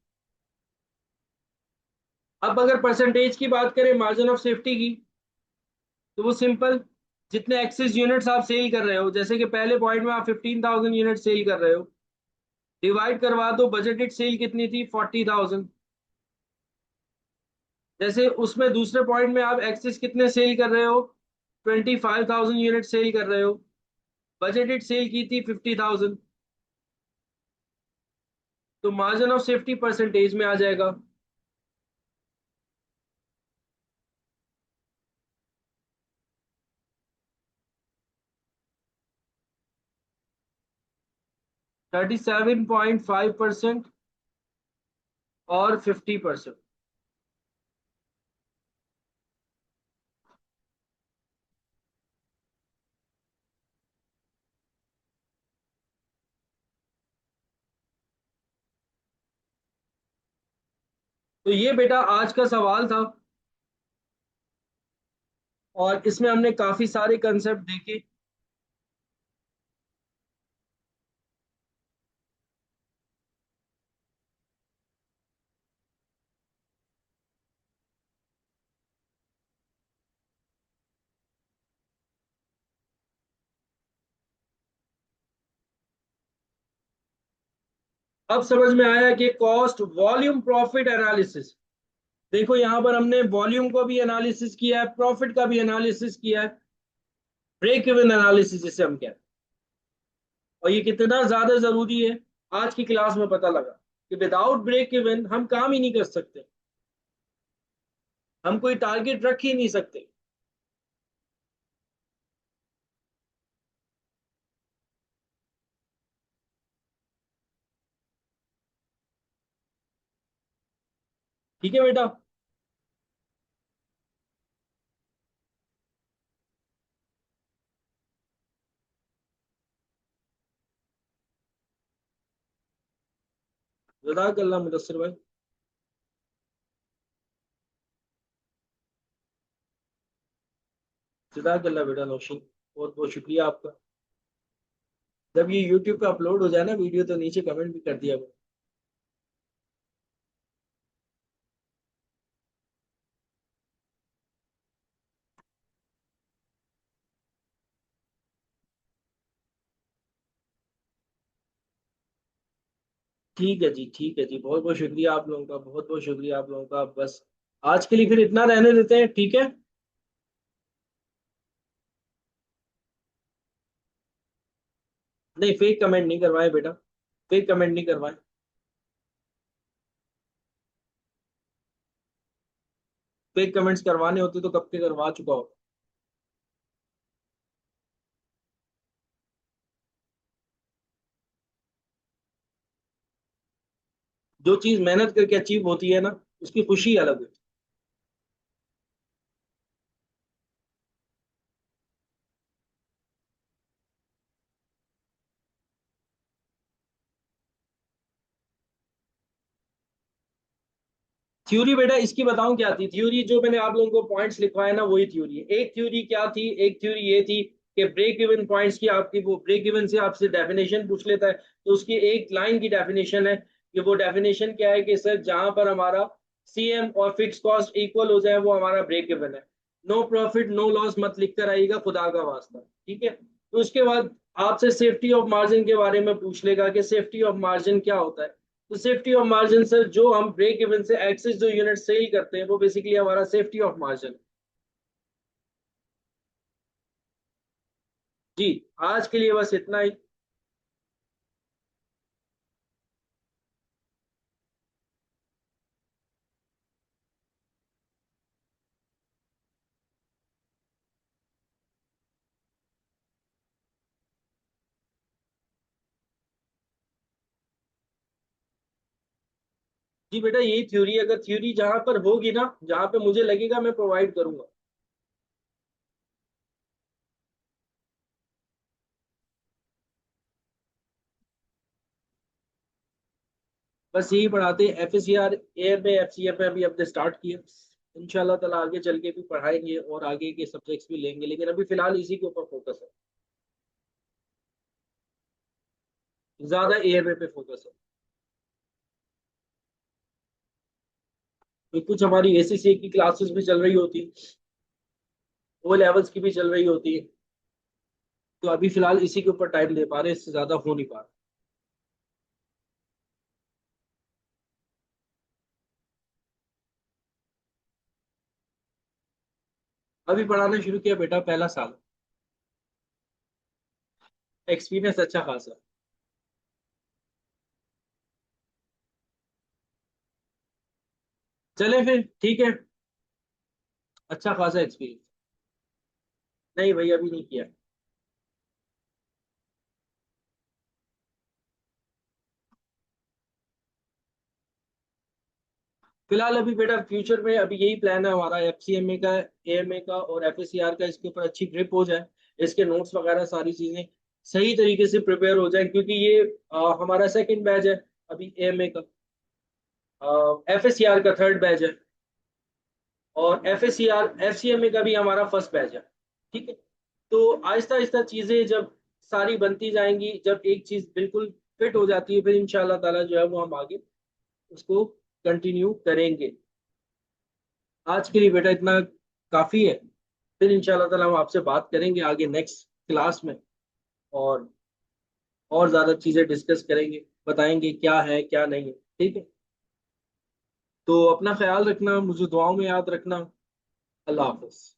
अब अगर परसेंटेज की बात करें मार्जिन ऑफ सेफ्टी की, तो वो सिंपल, जितने एक्सेस यूनिट्स आप सेल कर रहे हो, जैसे कि पहले पॉइंट में आप 15,000 यूनिट सेल कर रहे हो, डिवाइड करवा दो बजटेड सेल कितनी थी 40,000। जैसे उसमें दूसरे पॉइंट में आप एक्सेस कितने सेल कर रहे हो, 25,000 यूनिट सेल कर रहे हो, बजटेड सेल की थी 50,000, तो मार्जिन ऑफ सेफ्टी परसेंटेज में आ जाएगा। 37.5% और 50%। तो ये बेटा आज का सवाल था और इसमें हमने काफी सारे कंसेप्ट देखे। अब समझ में आया कि कॉस्ट वॉल्यूम प्रॉफिट एनालिसिस, देखो यहां पर हमने वॉल्यूम को भी एनालिसिस किया है, प्रॉफिट का भी एनालिसिस किया है, ब्रेक इवन एनालिसिस जिसे हम कहते हैं। और ये कितना ज्यादा जरूरी है आज की क्लास में पता लगा कि विदाउट ब्रेक इवन हम काम ही नहीं कर सकते, हम कोई टारगेट रख ही नहीं सकते। ठीक है बेटा। जज़ाकल्लाह मुदस्सिर भाई। जज़ाकल्लाह बेटा नौशीन, बहुत बहुत शुक्रिया आपका। जब ये यूट्यूब पे अपलोड हो जाए ना वीडियो, तो नीचे कमेंट भी कर दिया करो। ठीक है जी, ठीक है जी, बहुत बहुत शुक्रिया आप लोगों का, बहुत बहुत शुक्रिया आप लोगों का। बस आज के लिए फिर इतना रहने देते हैं, ठीक है। नहीं, फेक कमेंट नहीं करवाए बेटा, फेक कमेंट नहीं करवाए। फेक कमेंट्स करवाने होते तो कब के करवा चुका हो। जो चीज मेहनत करके अचीव होती है ना, उसकी खुशी अलग होती है। थ्योरी बेटा इसकी बताऊं क्या थी, थ्योरी जो मैंने आप लोगों को पॉइंट्स लिखवाए ना, वही थ्योरी है। एक थ्योरी क्या थी, एक थ्योरी ये थी कि ब्रेक इवन पॉइंट्स की आपकी, वो ब्रेक इवन से आपसे डेफिनेशन पूछ लेता है, तो उसकी एक लाइन की डेफिनेशन है कि वो डेफिनेशन क्या है कि सर जहां पर हमारा सीएम और फिक्स कॉस्ट इक्वल हो जाए वो हमारा ब्रेक इवन है। नो प्रॉफिट नो लॉस मत लिख कर आइएगा, खुदा का वास्ता, ठीक है। तो उसके बाद आपसे सेफ्टी ऑफ मार्जिन के बारे में पूछ लेगा कि सेफ्टी ऑफ मार्जिन क्या होता है। तो सेफ्टी ऑफ मार्जिन सर, जो हम ब्रेक इवन से एक्सेस जो यूनिट सेल करते हैं वो बेसिकली हमारा सेफ्टी ऑफ मार्जिन। जी, आज के लिए बस इतना ही। जी बेटा, यही थ्योरी, अगर थ्योरी जहां पर होगी ना, जहां पे मुझे लगेगा, मैं प्रोवाइड करूंगा। बस यही पढ़ाते हैं। F S C R A में, एफ सी एफ में अभी अपने स्टार्ट किए। इंशाल्लाह ताला आगे चल के भी पढ़ाएंगे और आगे के सब्जेक्ट्स भी लेंगे, लेकिन अभी फिलहाल इसी के ऊपर फोकस है। ज्यादा ए एम ए पे फोकस है। तो कुछ हमारी एसीसी की क्लासेस भी चल रही होती, ओ लेवल्स की भी चल रही होती है। तो अभी फिलहाल इसी के ऊपर टाइम दे पा रहे हैं, इससे ज्यादा हो नहीं पा रहा। अभी पढ़ाना शुरू किया बेटा, पहला साल। एक्सपीरियंस अच्छा खासा। चले फिर, ठीक है। अच्छा खासा एक्सपीरियंस। नहीं भाई, अभी नहीं किया। फिलहाल अभी बेटा फ्यूचर में अभी यही प्लान है हमारा, एफ सी एम ए का, ए एम ए का और एफ एस सी आर का, इसके ऊपर अच्छी ग्रिप हो जाए। इसके नोट्स वगैरह सारी चीजें सही तरीके से प्रिपेयर हो जाए, क्योंकि ये हमारा सेकंड बैच है अभी ए एम ए का। एफ एस सी आर का थर्ड बैच है। और F S C R F C M A का भी हमारा फर्स्ट बैच है। ठीक है। तो आहिस्ता आहिस्ता चीजें जब सारी बनती जाएंगी, जब एक चीज बिल्कुल फिट हो जाती है, फिर इंशाल्लाह ताला जो है वो हम आगे उसको कंटिन्यू करेंगे। आज के लिए बेटा इतना काफी है। फिर इंशाल्लाह ताला हम आपसे बात करेंगे आगे नेक्स्ट क्लास में, और और ज्यादा चीजें डिस्कस करेंगे, बताएंगे क्या है क्या नहीं है, ठीक है। तो अपना ख्याल रखना, मुझे दुआओं में याद रखना। अल्लाह हाफिज।